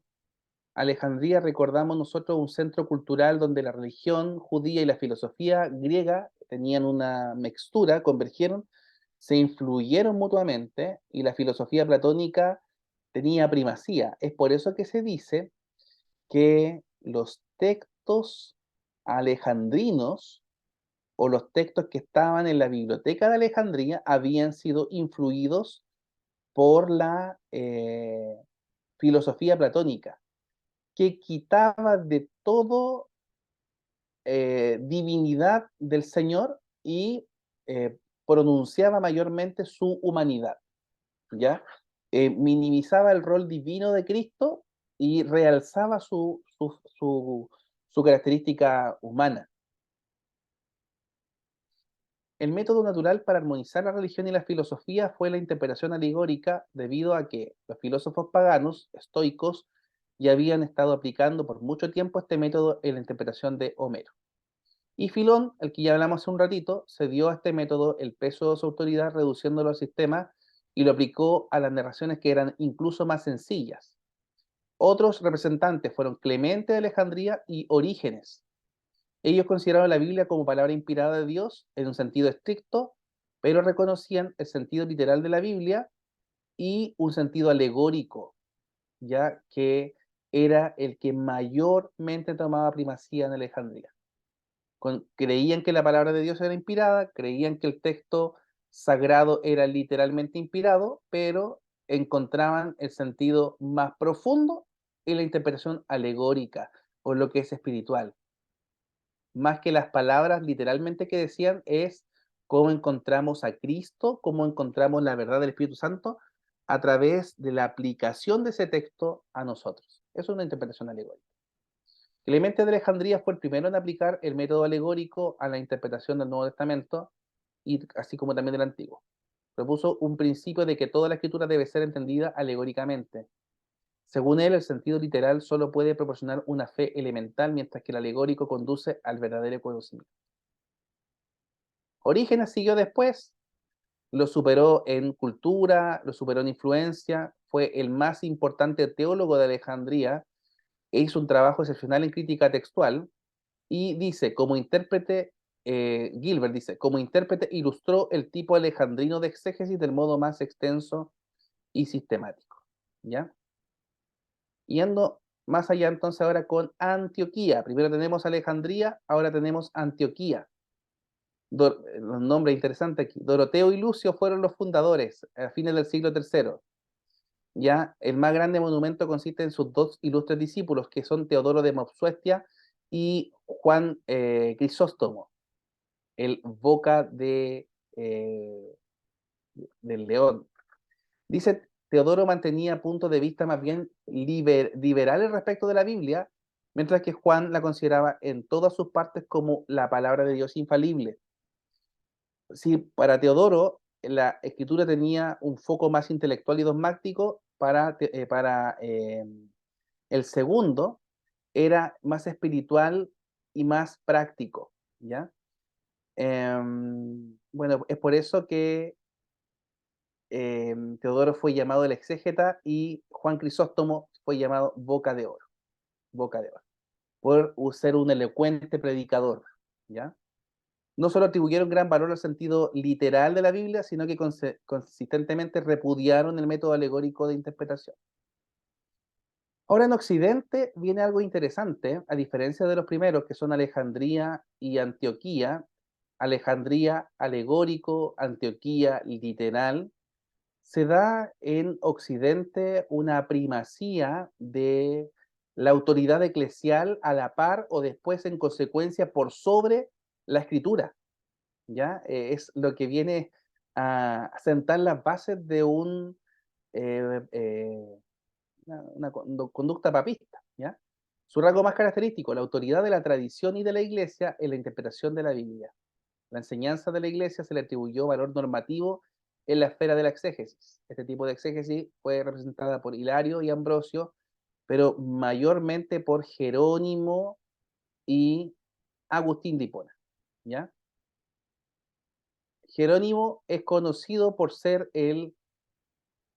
Alejandría, recordamos nosotros, un centro cultural donde la religión judía y la filosofía griega tenían una mixtura, convergieron, se influyeron mutuamente, y la filosofía platónica tenía primacía. Es por eso que se dice que los textos alejandrinos, o los textos que estaban en la biblioteca de Alejandría, habían sido influidos por la filosofía platónica, que quitaba de todo divinidad del Señor y pronunciaba mayormente su humanidad, ¿ya? Minimizaba el rol divino de Cristo y realzaba su característica humana. El método natural para armonizar la religión y la filosofía fue la interpretación alegórica, debido a que los filósofos paganos, estoicos, ya habían estado aplicando por mucho tiempo este método en la interpretación de Homero. Y Filón, el que ya hablamos hace un ratito, se dio a este método el peso de su autoridad, reduciéndolo al sistema, y lo aplicó a las narraciones que eran incluso más sencillas. Otros representantes fueron Clemente de Alejandría y Orígenes. Ellos consideraron la Biblia como palabra inspirada de Dios en un sentido estricto, pero reconocían el sentido literal de la Biblia y un sentido alegórico, ya que era el que mayormente tomaba primacía en Alejandría. Creían que la palabra de Dios era inspirada, creían que el texto sagrado era literalmente inspirado, pero encontraban el sentido más profundo en la interpretación alegórica o lo que es espiritual. Más que las palabras literalmente que decían, es cómo encontramos a Cristo, cómo encontramos la verdad del Espíritu Santo a través de la aplicación de ese texto a nosotros. Eso es una interpretación alegórica. Clemente de Alejandría fue el primero en aplicar el método alegórico a la interpretación del Nuevo Testamento, y así como también del Antiguo. Propuso un principio de que toda la escritura debe ser entendida alegóricamente. Según él, el sentido literal solo puede proporcionar una fe elemental, mientras que el alegórico conduce al verdadero conocimiento. Orígenes siguió después, lo superó en cultura, lo superó en influencia, fue el más importante teólogo de Alejandría e hizo un trabajo excepcional en crítica textual, y dice, como intérprete, Gilbert dice, como intérprete ilustró el tipo alejandrino de exégesis del modo más extenso y sistemático, ¿ya? Yendo más allá entonces ahora con Antioquía. Primero tenemos Alejandría, ahora tenemos Antioquía. Los nombres interesantes aquí. Doroteo y Lucio fueron los fundadores a fines del siglo III. Ya el más grande monumento consiste en sus dos ilustres discípulos, que son Teodoro de Mopsuestia y Juan Crisóstomo, el boca del león. Dice, Teodoro mantenía puntos de vista más bien liberales respecto de la Biblia, mientras que Juan la consideraba en todas sus partes como la palabra de Dios infalible. Sí, para Teodoro la escritura tenía un foco más intelectual y dogmático, para el segundo era más espiritual y más práctico, ¿ya? Bueno, es por eso que Teodoro fue llamado el exégeta y Juan Crisóstomo fue llamado boca de oro, por ser un elocuente predicador, ¿ya? No solo atribuyeron gran valor al sentido literal de la Biblia, sino que consistentemente repudiaron el método alegórico de interpretación. Ahora en Occidente viene algo interesante, a diferencia de los primeros, que son Alejandría y Antioquía. Alejandría alegórico, Antioquía literal. Se da en Occidente una primacía de la autoridad eclesial a la par o después en consecuencia por sobre la escritura, ¿ya? Es lo que viene a sentar las bases de una conducta papista, ¿ya? Su rasgo más característico, la autoridad de la tradición y de la Iglesia en la interpretación de la Biblia. La enseñanza de la Iglesia se le atribuyó valor normativo en la esfera de la exégesis. Este tipo de exégesis fue representada por Hilario y Ambrosio, pero mayormente por Jerónimo y Agustín de Hipona, ¿ya? Jerónimo es conocido por ser el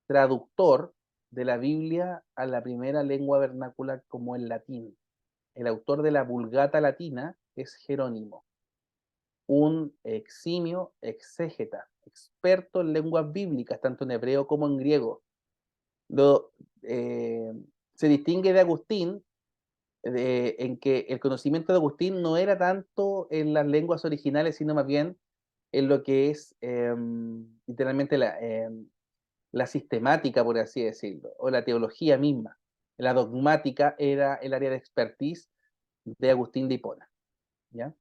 traductor de la Biblia a la primera lengua vernácula como el latín. El autor de la Vulgata latina es Jerónimo, un eximio exégeta, experto en lenguas bíblicas, tanto en hebreo como en griego. Se distingue de Agustín en que el conocimiento de Agustín no era tanto en las lenguas originales, sino más bien en lo que es literalmente la sistemática, por así decirlo, o la teología misma. La dogmática era el área de expertise de Agustín de Hipona, ¿ya?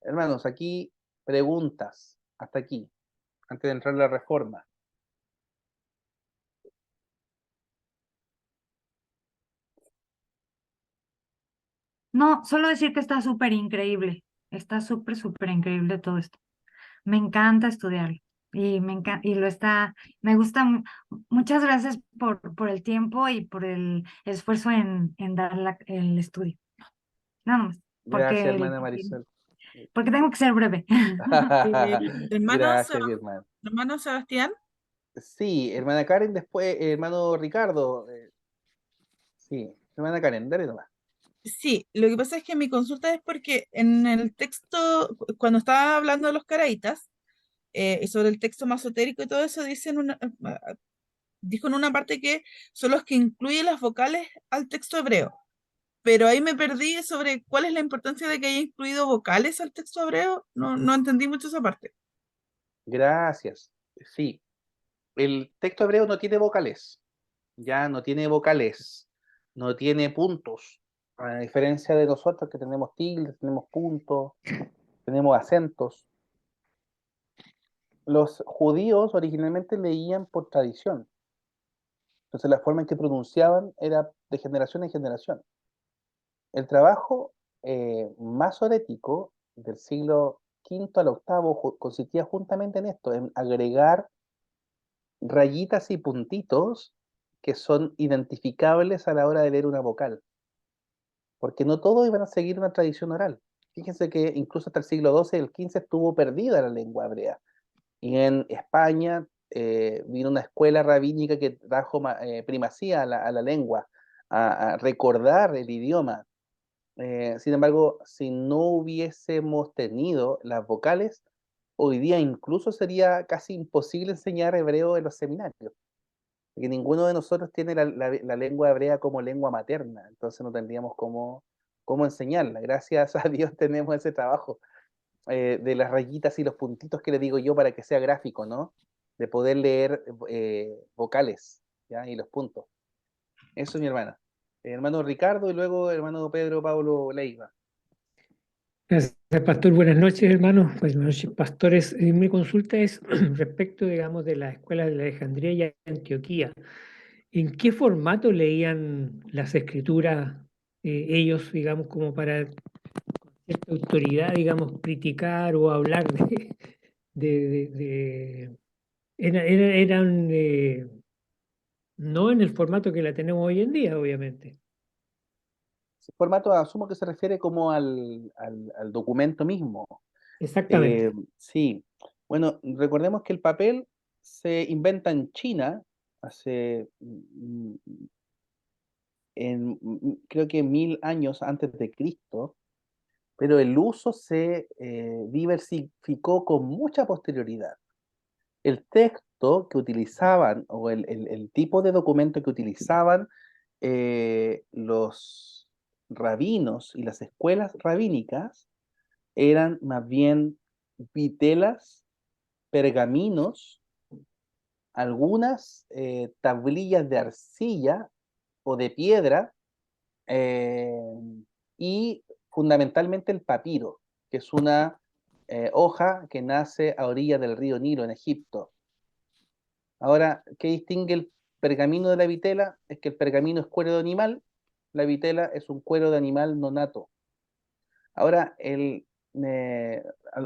Hermanos, aquí preguntas, hasta aquí, antes de entrar en la reforma. No, solo decir que está súper increíble. Está súper, súper increíble todo esto. Me encanta estudiarlo. Y me encanta, y lo está, me gusta. Muchas gracias por el tiempo y por el esfuerzo en dar el estudio. Nada más. Gracias, hermana Marisol. Porque tengo que ser breve. Hermano, Gracias, mi hermano. hermano Sebastián, Sí, hermana Karen, después hermano Ricardo. Sí, hermana Karen, dale nomás. Sí, lo que pasa es que mi consulta es porque en el texto, cuando estaba hablando de los caraitas, y sobre el texto masotérico y todo eso, dijo en una parte que son los que incluyen las vocales al texto hebreo. Pero ahí me perdí sobre cuál es la importancia de que haya incluido vocales al texto hebreo. No entendí mucho esa parte. Gracias. Sí, el texto hebreo no tiene vocales, ya no tiene vocales, no tiene puntos, a diferencia de nosotros que tenemos tildes, tenemos puntos, tenemos acentos. Los judíos originalmente leían por tradición, entonces la forma en que pronunciaban era de generación en generación. El trabajo masorético del siglo V al octavo consistía justamente en esto, en agregar rayitas y puntitos que son identificables a la hora de leer una vocal, porque no todos iban a seguir una tradición oral. Fíjense que incluso hasta el siglo XII y el XV estuvo perdida la lengua hebrea. Y en España vino una escuela rabínica que trajo primacía a la lengua, a recordar el idioma. Sin embargo, si no hubiésemos tenido las vocales, hoy día incluso sería casi imposible enseñar hebreo en los seminarios, porque ninguno de nosotros tiene la lengua hebrea como lengua materna, entonces no tendríamos cómo enseñarla. Gracias a Dios tenemos ese trabajo de las rayitas y los puntitos que le digo yo para que sea gráfico, ¿no? De poder leer vocales, ¿ya? Y los puntos. Eso es mi hermana. Hermano Ricardo y luego hermano Pedro Pablo Leiva. Gracias, pastor. Buenas noches, hermanos. Buenas noches, pastores. Mi consulta es respecto, digamos, de la escuela de Alejandría y Antioquía. ¿En qué formato leían las escrituras ellos, digamos, como para con cierta autoridad, digamos, criticar o hablar de- eran no en el formato que la tenemos hoy en día, obviamente. Formato asumo que se refiere como al documento mismo. Exactamente. Sí, bueno, recordemos que el papel se inventa en China hace, creo que 1000 años antes de Cristo, pero el uso se diversificó con mucha posterioridad. El texto que utilizaban o el tipo de documento que utilizaban los rabinos y las escuelas rabínicas eran más bien vitelas, pergaminos, algunas tablillas de arcilla o de piedra eh, y fundamentalmente el papiro, que es una hoja que nace a orillas del río Nilo en Egipto. Ahora, ¿qué distingue el pergamino de la vitela? Es que el pergamino es cuero de animal, la vitela es un cuero de animal nonato. Ahora,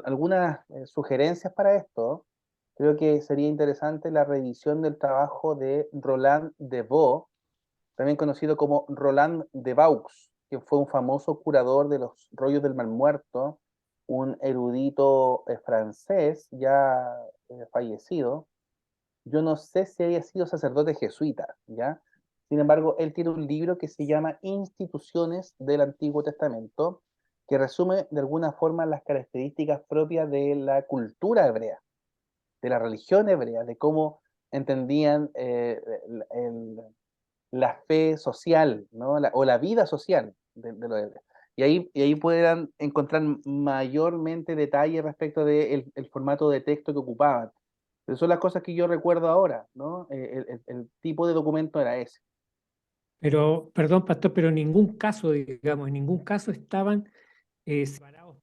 algunas sugerencias para esto, creo que sería interesante la revisión del trabajo de Roland de Vaux, también conocido como Roland de Vaux, que fue un famoso curador de los rollos del Mar Muerto, un erudito francés ya fallecido. Yo no sé si haya sido sacerdote jesuita, ¿ya? Sin embargo, él tiene un libro que se llama Instituciones del Antiguo Testamento, que resume de alguna forma las características propias de la cultura hebrea, de la religión hebrea, de cómo entendían la fe social, ¿no? O la vida social de los hebreos. Y ahí podrán encontrar mayormente detalles respecto del el formato de texto que ocupaban. Pero son las cosas que yo recuerdo ahora, ¿no? El tipo de documento era ese. Pero, perdón, pastor, pero en ningún caso, digamos, en ningún caso estaban separados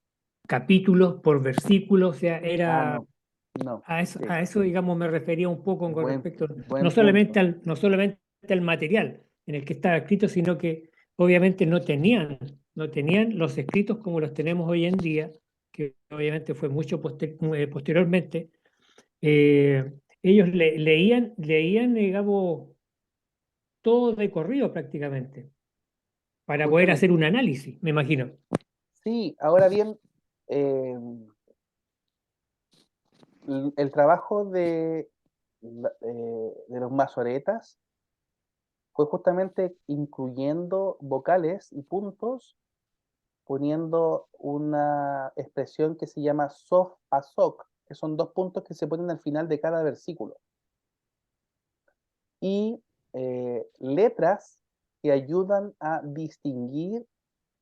capítulos por versículos, o sea, Ah, era no, no, sí, a eso, digamos, me refería un poco con buen, respecto, buen punto. no solamente al material en el que estaba escrito, sino que obviamente no tenían los escritos como los tenemos hoy en día, que obviamente fue mucho posteriormente. Ellos leían, digamos, todo de corrido prácticamente, para poder hacer Justamente. un análisis, me imagino. Sí, ahora bien, el trabajo de los masoretas fue justamente incluyendo vocales y puntos, poniendo una expresión que se llama sof asok, que son 2 puntos que se ponen al final de cada versículo. Y letras que ayudan a distinguir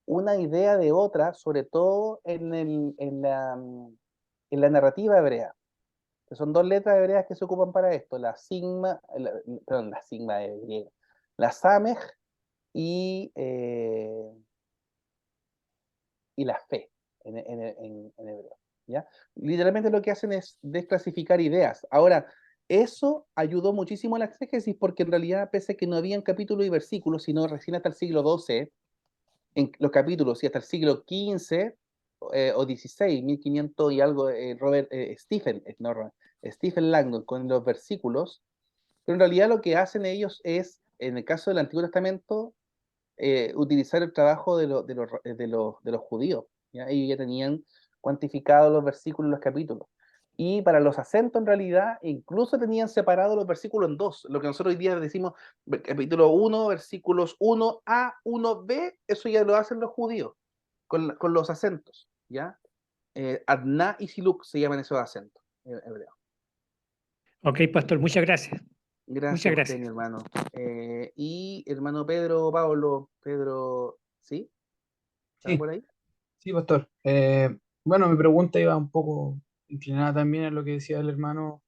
una idea de otra, sobre todo en la narrativa hebrea. Que son 2 letras hebreas que se ocupan para esto, la sigma de griego, la samej y la fe en hebreo. ¿Ya? Literalmente lo que hacen es desclasificar ideas. Ahora, eso ayudó muchísimo a la exégesis porque en realidad, pese a que no habían capítulos y versículos, sino recién hasta el siglo XII, en los capítulos, y hasta el siglo XV o XVI, 1500 y algo, Stephen Langdon con los versículos, pero en realidad lo que hacen ellos es, en el caso del Antiguo Testamento, utilizar el trabajo de los judíos. ¿Ya? Ellos ya tenían cuantificados los versículos y los capítulos. Y para los acentos, en realidad, incluso tenían separados los versículos en 2. Lo que nosotros hoy día decimos, capítulo 1, versículos 1a, 1b, eso ya lo hacen los judíos, con los acentos. ¿Ya? Adná y Siluk se llaman esos acentos en hebreo. Ok, pastor, muchas gracias. Gracias Muchas a usted, gracias. mi hermano. Y hermano Pedro, ¿sí? ¿Está Sí, por ahí? sí, pastor. Bueno, mi pregunta iba un poco inclinada también a lo que decía el hermano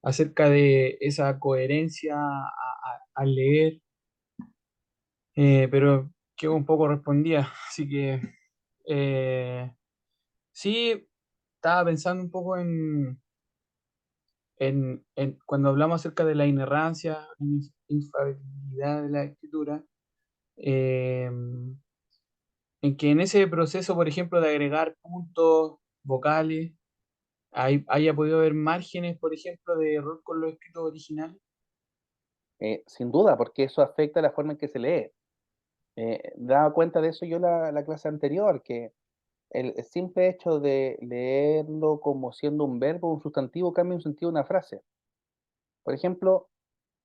acerca de esa coherencia al leer, pero que un poco respondía. Así que sí, estaba pensando un poco en cuando hablamos acerca de la inerrancia, infalibilidad de la escritura, eh, en que en ese proceso, por ejemplo, de agregar puntos, vocales, haya podido haber márgenes, por ejemplo, de error con los escritos originales. Sin duda, porque eso afecta la forma en que se lee. Daba cuenta de eso yo la clase anterior, que el simple hecho de leerlo como siendo un verbo o un sustantivo cambia un sentido de una frase. Por ejemplo,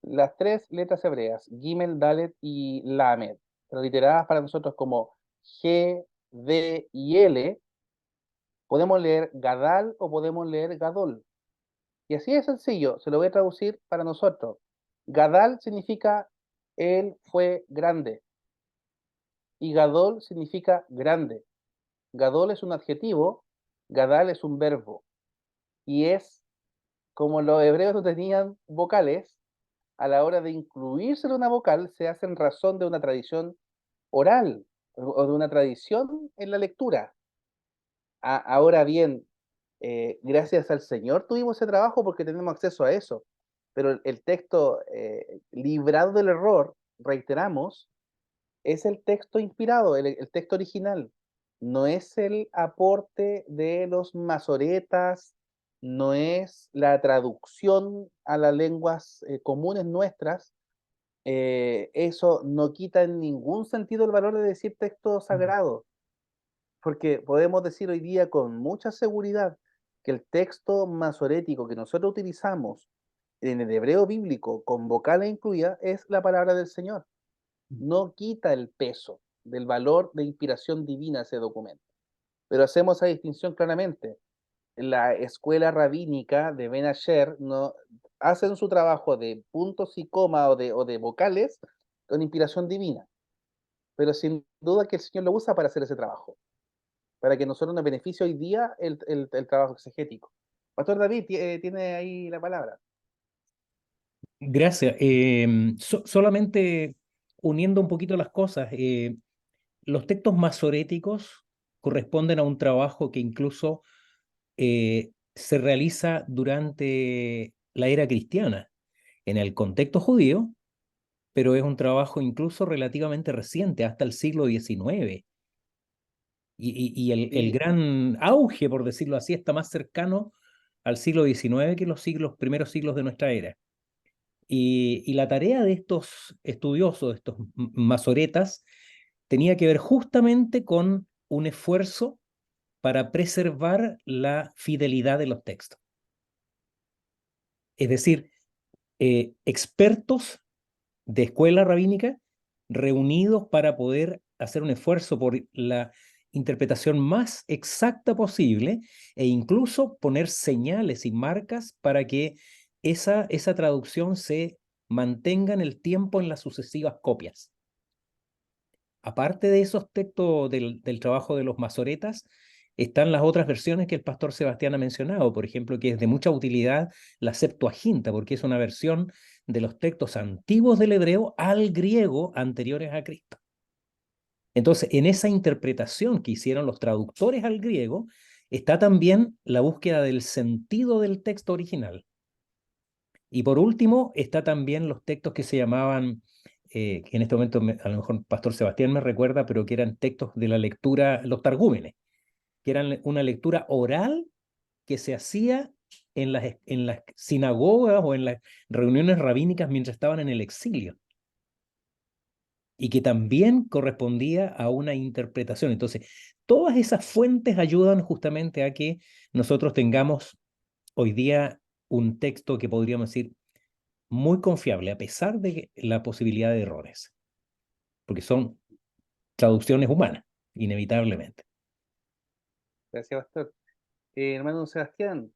las 3 letras hebreas, Gimel, Dalet y Lamed, transliteradas para nosotros como G, D y L, podemos leer Gadal o podemos leer Gadol. Y así de sencillo, se lo voy a traducir para nosotros. Gadal significa él fue grande y Gadol significa grande. Gadol es un adjetivo, Gadal es un verbo. Y es como los hebreos no tenían vocales, a la hora de incluirse en una vocal se hace en razón de una tradición oral o de una tradición en la lectura. Ahora bien, gracias al Señor tuvimos ese trabajo porque tenemos acceso a eso. Pero el texto librado del error, reiteramos, es el texto inspirado, el texto original. No es el aporte de los masoretas, no es la traducción a las lenguas comunes nuestras. Eso no quita en ningún sentido el valor de decir texto sagrado, porque podemos decir hoy día con mucha seguridad que el texto masorético que nosotros utilizamos en el hebreo bíblico con vocales incluidas es la palabra del Señor. No quita el peso del valor de inspiración divina ese documento. Pero hacemos esa distinción claramente. La escuela rabínica de Ben Asher no hacen su trabajo de puntos y comas o de vocales con inspiración divina. Pero sin duda que el Señor lo usa para hacer ese trabajo, para que nosotros nos beneficie hoy día el trabajo exegético. Pastor David, tiene ahí la palabra. Gracias. Solamente uniendo un poquito las cosas, los textos masoréticos corresponden a un trabajo que incluso se realiza durante la era cristiana, en el contexto judío, pero es un trabajo incluso relativamente reciente, hasta el siglo XIX. Y el gran auge, por decirlo así, está más cercano al siglo XIX que los primeros siglos de nuestra era. Y la tarea de estos estudiosos, de estos masoretas, tenía que ver justamente con un esfuerzo para preservar la fidelidad de los textos. Es decir, expertos de escuela rabínica reunidos para poder hacer un esfuerzo por la interpretación más exacta posible e incluso poner señales y marcas para que esa traducción se mantenga en el tiempo en las sucesivas copias. Aparte de esos textos del trabajo de los masoretas, están las otras versiones que el pastor Sebastián ha mencionado, por ejemplo, que es de mucha utilidad la Septuaginta, porque es una versión de los textos antiguos del hebreo al griego anteriores a Cristo. Entonces, en esa interpretación que hicieron los traductores al griego, está también la búsqueda del sentido del texto original. Y por último, está también los textos que se llamaban, que en este momento a lo mejor Pastor Sebastián me recuerda, pero que eran textos de la lectura, los targúmenes, que eran una lectura oral que se hacía en las sinagogas o en las reuniones rabínicas mientras estaban en el exilio, y que también correspondía a una interpretación. Entonces, todas esas fuentes ayudan justamente a que nosotros tengamos hoy día un texto que podríamos decir muy confiable, a pesar de la posibilidad de errores, porque son traducciones humanas, inevitablemente. Gracias, pastor. Hermano Sebastián.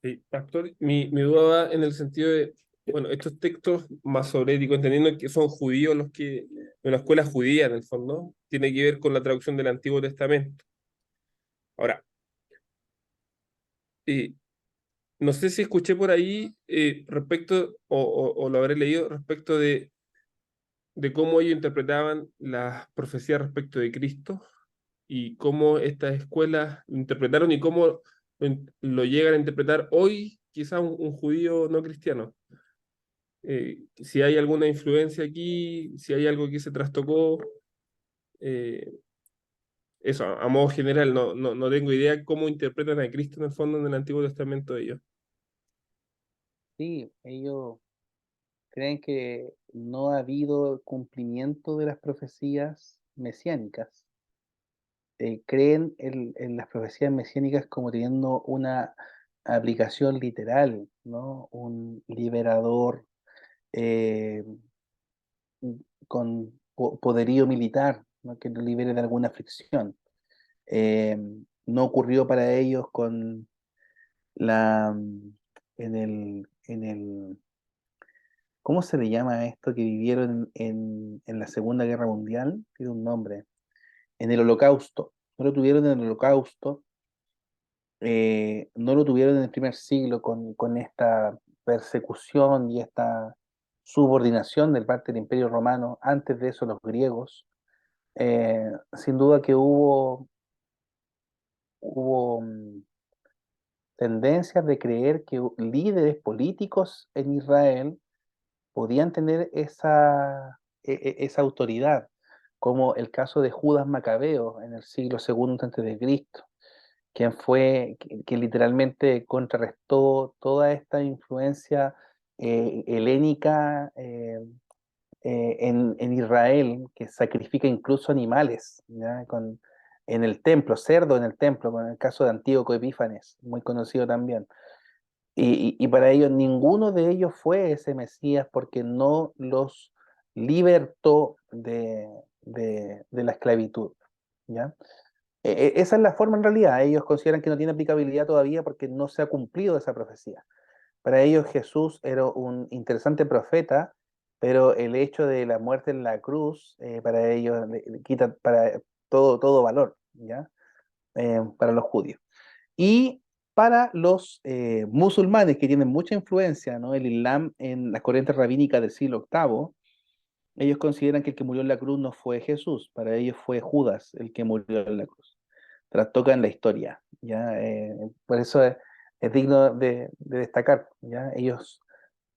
Sí, pastor, mi duda va en el sentido de, bueno, estos textos masoréticos, entendiendo que son judíos los que, de una escuela judía en el fondo, tiene que ver con la traducción del Antiguo Testamento. Ahora, no sé si escuché por ahí respecto, o lo habré leído, respecto de cómo ellos interpretaban las profecías respecto de Cristo y cómo estas escuelas lo interpretaron y cómo lo llegan a interpretar hoy quizá un judío no cristiano. Si hay alguna influencia aquí, si hay algo que se trastocó, eso, a modo general, no tengo idea cómo interpretan a Cristo en el fondo en el Antiguo Testamento ellos. Sí, ellos creen que no ha habido cumplimiento de las profecías mesiánicas. Creen en las profecías mesiánicas como teniendo una aplicación literal, ¿no? Un liberador eh, con poderío militar, ¿no? Que los libere de alguna aflicción. Eh, no ocurrió para ellos con la ¿cómo se le llama a esto que vivieron en la Segunda Guerra Mundial? Tiene un nombre. En el Holocausto. No lo tuvieron en el Holocausto, no lo tuvieron en el primer siglo con esta persecución y esta subordinación del parte del Imperio Romano. Antes de eso, los griegos. Sin duda que hubo tendencias de creer que líderes políticos en Israel podían tener esa autoridad, como el caso de Judas Macabeo en el siglo II antes de Cristo, quien fue, que literalmente contrarrestó toda esta influencia helénica en Israel, que sacrifica incluso animales, ¿ya? En el templo, cerdo en el templo, con el caso de Antíoco Epífanes, muy conocido también. Y para ellos, ninguno de ellos fue ese Mesías porque no los libertó de la esclavitud, ¿ya? Esa es la forma en realidad. Ellos consideran que no tiene aplicabilidad todavía porque no se ha cumplido esa profecía. Para ellos Jesús era un interesante profeta, pero el hecho de la muerte en la cruz, para ellos le quita para todo valor, ¿ya? Para los judíos. Y para los musulmanes que tienen mucha influencia, ¿no? El Islam en las corrientes rabínicas del siglo VIII, ellos consideran que el que murió en la cruz no fue Jesús, para ellos fue Judas el que murió en la cruz. Trastocan la historia, ¿ya? Por eso es digno de destacar, ¿ya? Ellos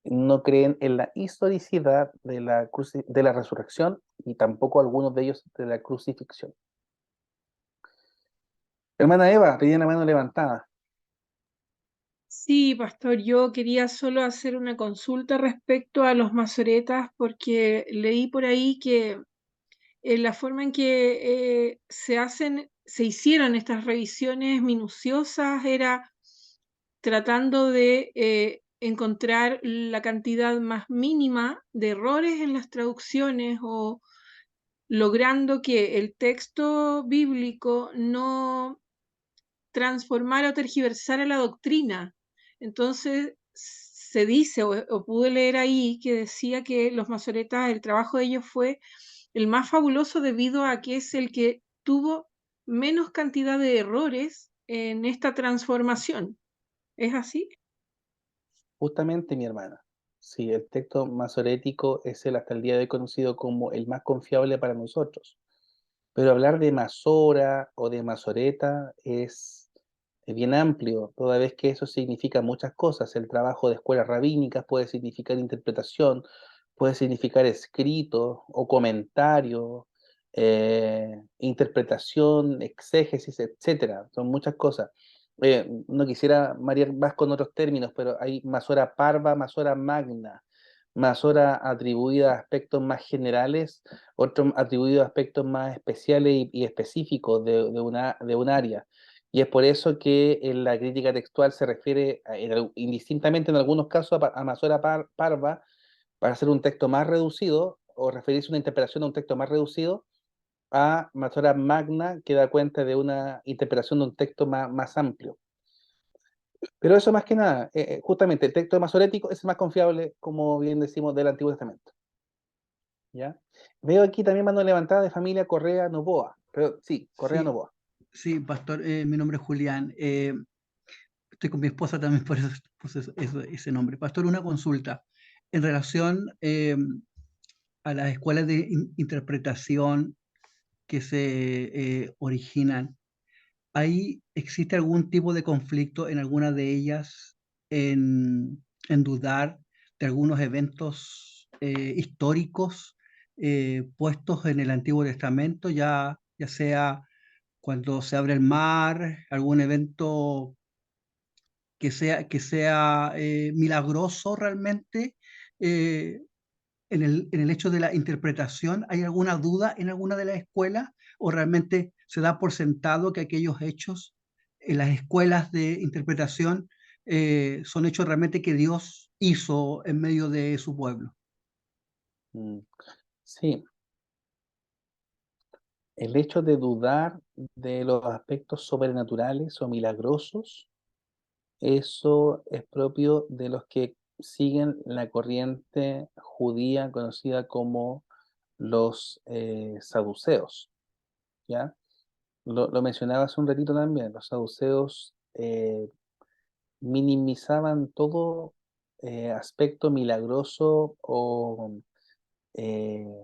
no creen en la historicidad de la resurrección y tampoco algunos de ellos de la crucifixión. Hermana Eva, tenía la mano levantada. Sí, pastor, yo quería solo hacer una consulta respecto a los masoretas porque leí por ahí que la forma en que se hicieron estas revisiones minuciosas era tratando de encontrar la cantidad más mínima de errores en las traducciones o logrando que el texto bíblico no transformara o tergiversara la doctrina. Entonces se dice, o pude leer ahí, que decía que los masoretas, el trabajo de ellos fue el más fabuloso debido a que es el que tuvo menos cantidad de errores en esta transformación. ¿Es así? Justamente, mi hermana. Sí, el texto masorético es el hasta el día de hoy conocido como el más confiable para nosotros. Pero hablar de masora o de masoreta es bien amplio, toda vez que eso significa muchas cosas. El trabajo de escuelas rabínicas puede significar interpretación, puede significar escrito o comentario, interpretación, exégesis, etcétera. Son muchas cosas. No quisiera marear más con otros términos, pero hay masora parva, masora magna, masora atribuida a aspectos más generales, otro atribuido a aspectos más especiales y específicos de un área. Y es por eso que en la crítica textual se refiere indistintamente en algunos casos a masora parva para hacer un texto más reducido o referirse a una interpretación de un texto más reducido, a masora magna que da cuenta de una interpretación de un texto más amplio. Pero eso más que nada, justamente el texto masorético es el más confiable, como bien decimos, del Antiguo Testamento. ¿Ya? Veo aquí también mano levantada de familia Correa Novoa. Pero sí, Correa Sí, Novoa. sí, pastor, mi nombre es Julián. Estoy con mi esposa también, por eso puse ese nombre. Pastor, una consulta en relación a las escuelas de interpretación que se originan. ¿Ahí existe algún tipo de conflicto en alguna de ellas en dudar de algunos eventos históricos puestos en el Antiguo Testamento, ya sea cuando se abre el mar, algún evento que sea milagroso realmente eh, en el hecho de la interpretación? ¿Hay alguna duda en alguna de las escuelas o realmente se da por sentado que aquellos hechos en las escuelas de interpretación son hechos realmente que Dios hizo en medio de su pueblo? Sí, el hecho de dudar de los aspectos sobrenaturales o milagrosos, eso es propio de los que siguen la corriente judía conocida como los saduceos, ¿ya? Lo mencionaba hace un ratito también, los saduceos minimizaban todo aspecto milagroso o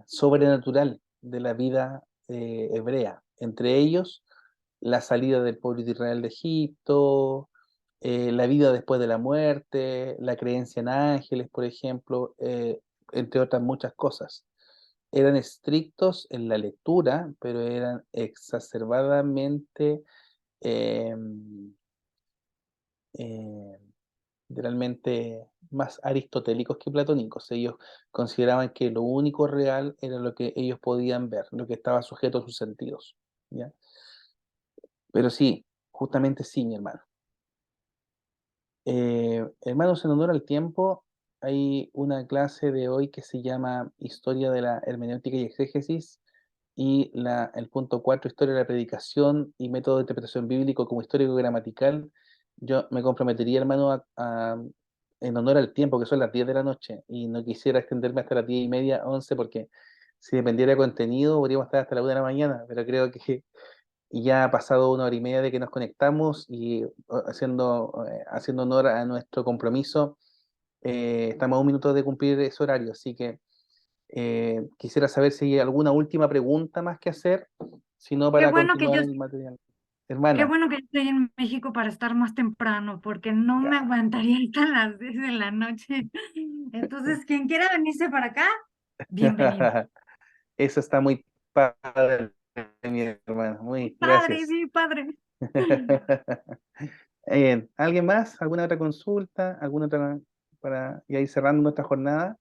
sobrenatural de la vida hebrea, entre ellos la salida del pueblo de Israel de Egipto, la vida después de la muerte, la creencia en ángeles, por ejemplo, entre otras muchas cosas. Eran estrictos en la lectura, pero eran exacerbadamente eh, eh, literalmente más aristotélicos que platónicos. Ellos consideraban que lo único real era lo que ellos podían ver, lo que estaba sujeto a sus sentidos, ¿ya? Pero sí, justamente sí, mi hermano. Hermanos, en honor al tiempo, hay una clase de hoy que se llama Historia de la Hermenéutica y Exégesis, y el punto 4, Historia de la Predicación y Método de Interpretación Bíblico como Histórico Gramatical. Yo me comprometería, hermano, en honor al tiempo, que son las 10 de la noche, y no quisiera extenderme hasta las 10:30, 11, porque si dependiera de contenido, podríamos estar hasta la 1 de la mañana, pero creo que ya ha pasado 1 hora y media de que nos conectamos y haciendo honor a nuestro compromiso, estamos a 1 minuto de cumplir ese horario, así que quisiera saber si hay alguna última pregunta más que hacer, si no Qué para bueno que continuar yo, el material. qué Hermana, bueno que yo estoy en México para estar más temprano, porque no me aguantaría hasta las 10 de la noche. Entonces, quien quiera venirse para acá, bienvenido. eso está muy padre, mi hermano, muy, Padre, gracias. sí, padre. Bien, ¿alguien más? ¿Alguna otra consulta? ¿Alguna otra para ya ir cerrando nuestra jornada?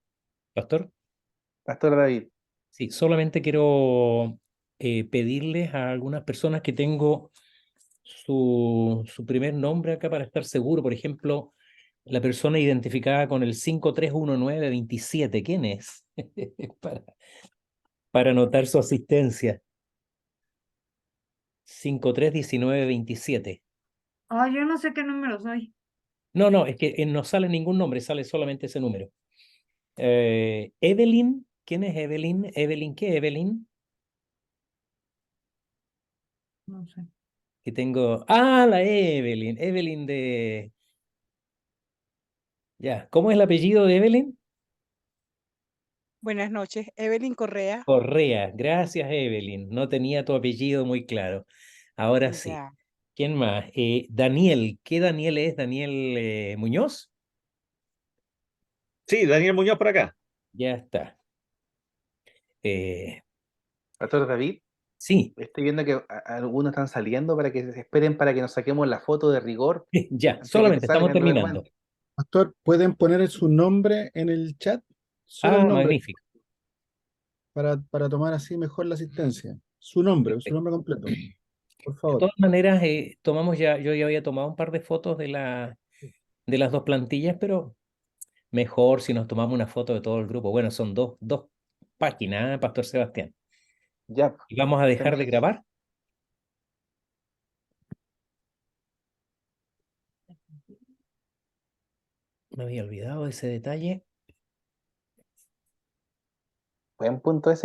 Pastor, Pastor David. sí, solamente quiero pedirles a algunas personas que tengo su primer nombre acá para estar seguro. Por ejemplo, La persona identificada con el 531927, ¿quién es? Para anotar su asistencia. 531927. Ay, yo no sé qué número soy. No, es que no sale ningún nombre, sale solamente ese número. Evelyn, ¿quién es Evelyn? ¿Evelyn qué? ¿Evelyn? No sé. Que tengo. Ah, la Evelyn. Evelyn de. Ya. ¿Cómo es el apellido de Evelyn? Buenas noches, Evelyn Correa. Correa. Gracias, Evelyn. No tenía tu apellido muy claro. Ahora sí. Ya. ¿Quién más? Daniel. ¿Qué Daniel es? ¿Daniel Muñoz? Sí, Daniel Muñoz por acá. Ya está. Pastor David, Sí, estoy viendo que algunos están saliendo para que se esperen para que nos saquemos la foto de rigor ya. antes que Solamente estamos salgan terminando. nuevamente. Pastor, ¿pueden poner su nombre en el chat? Solo Ah, el nombre, magnífico. para tomar así mejor la asistencia. Su nombre Perfecto. completo, por De favor. todas maneras, tomamos ya, yo ya había tomado un par de fotos de las dos plantillas, pero mejor si nos tomamos una foto de todo el grupo. Bueno, son dos páginas, Pastor Sebastián. Ya, ¿Y vamos a dejar de grabar? Me había olvidado de ese detalle. buen punto ese.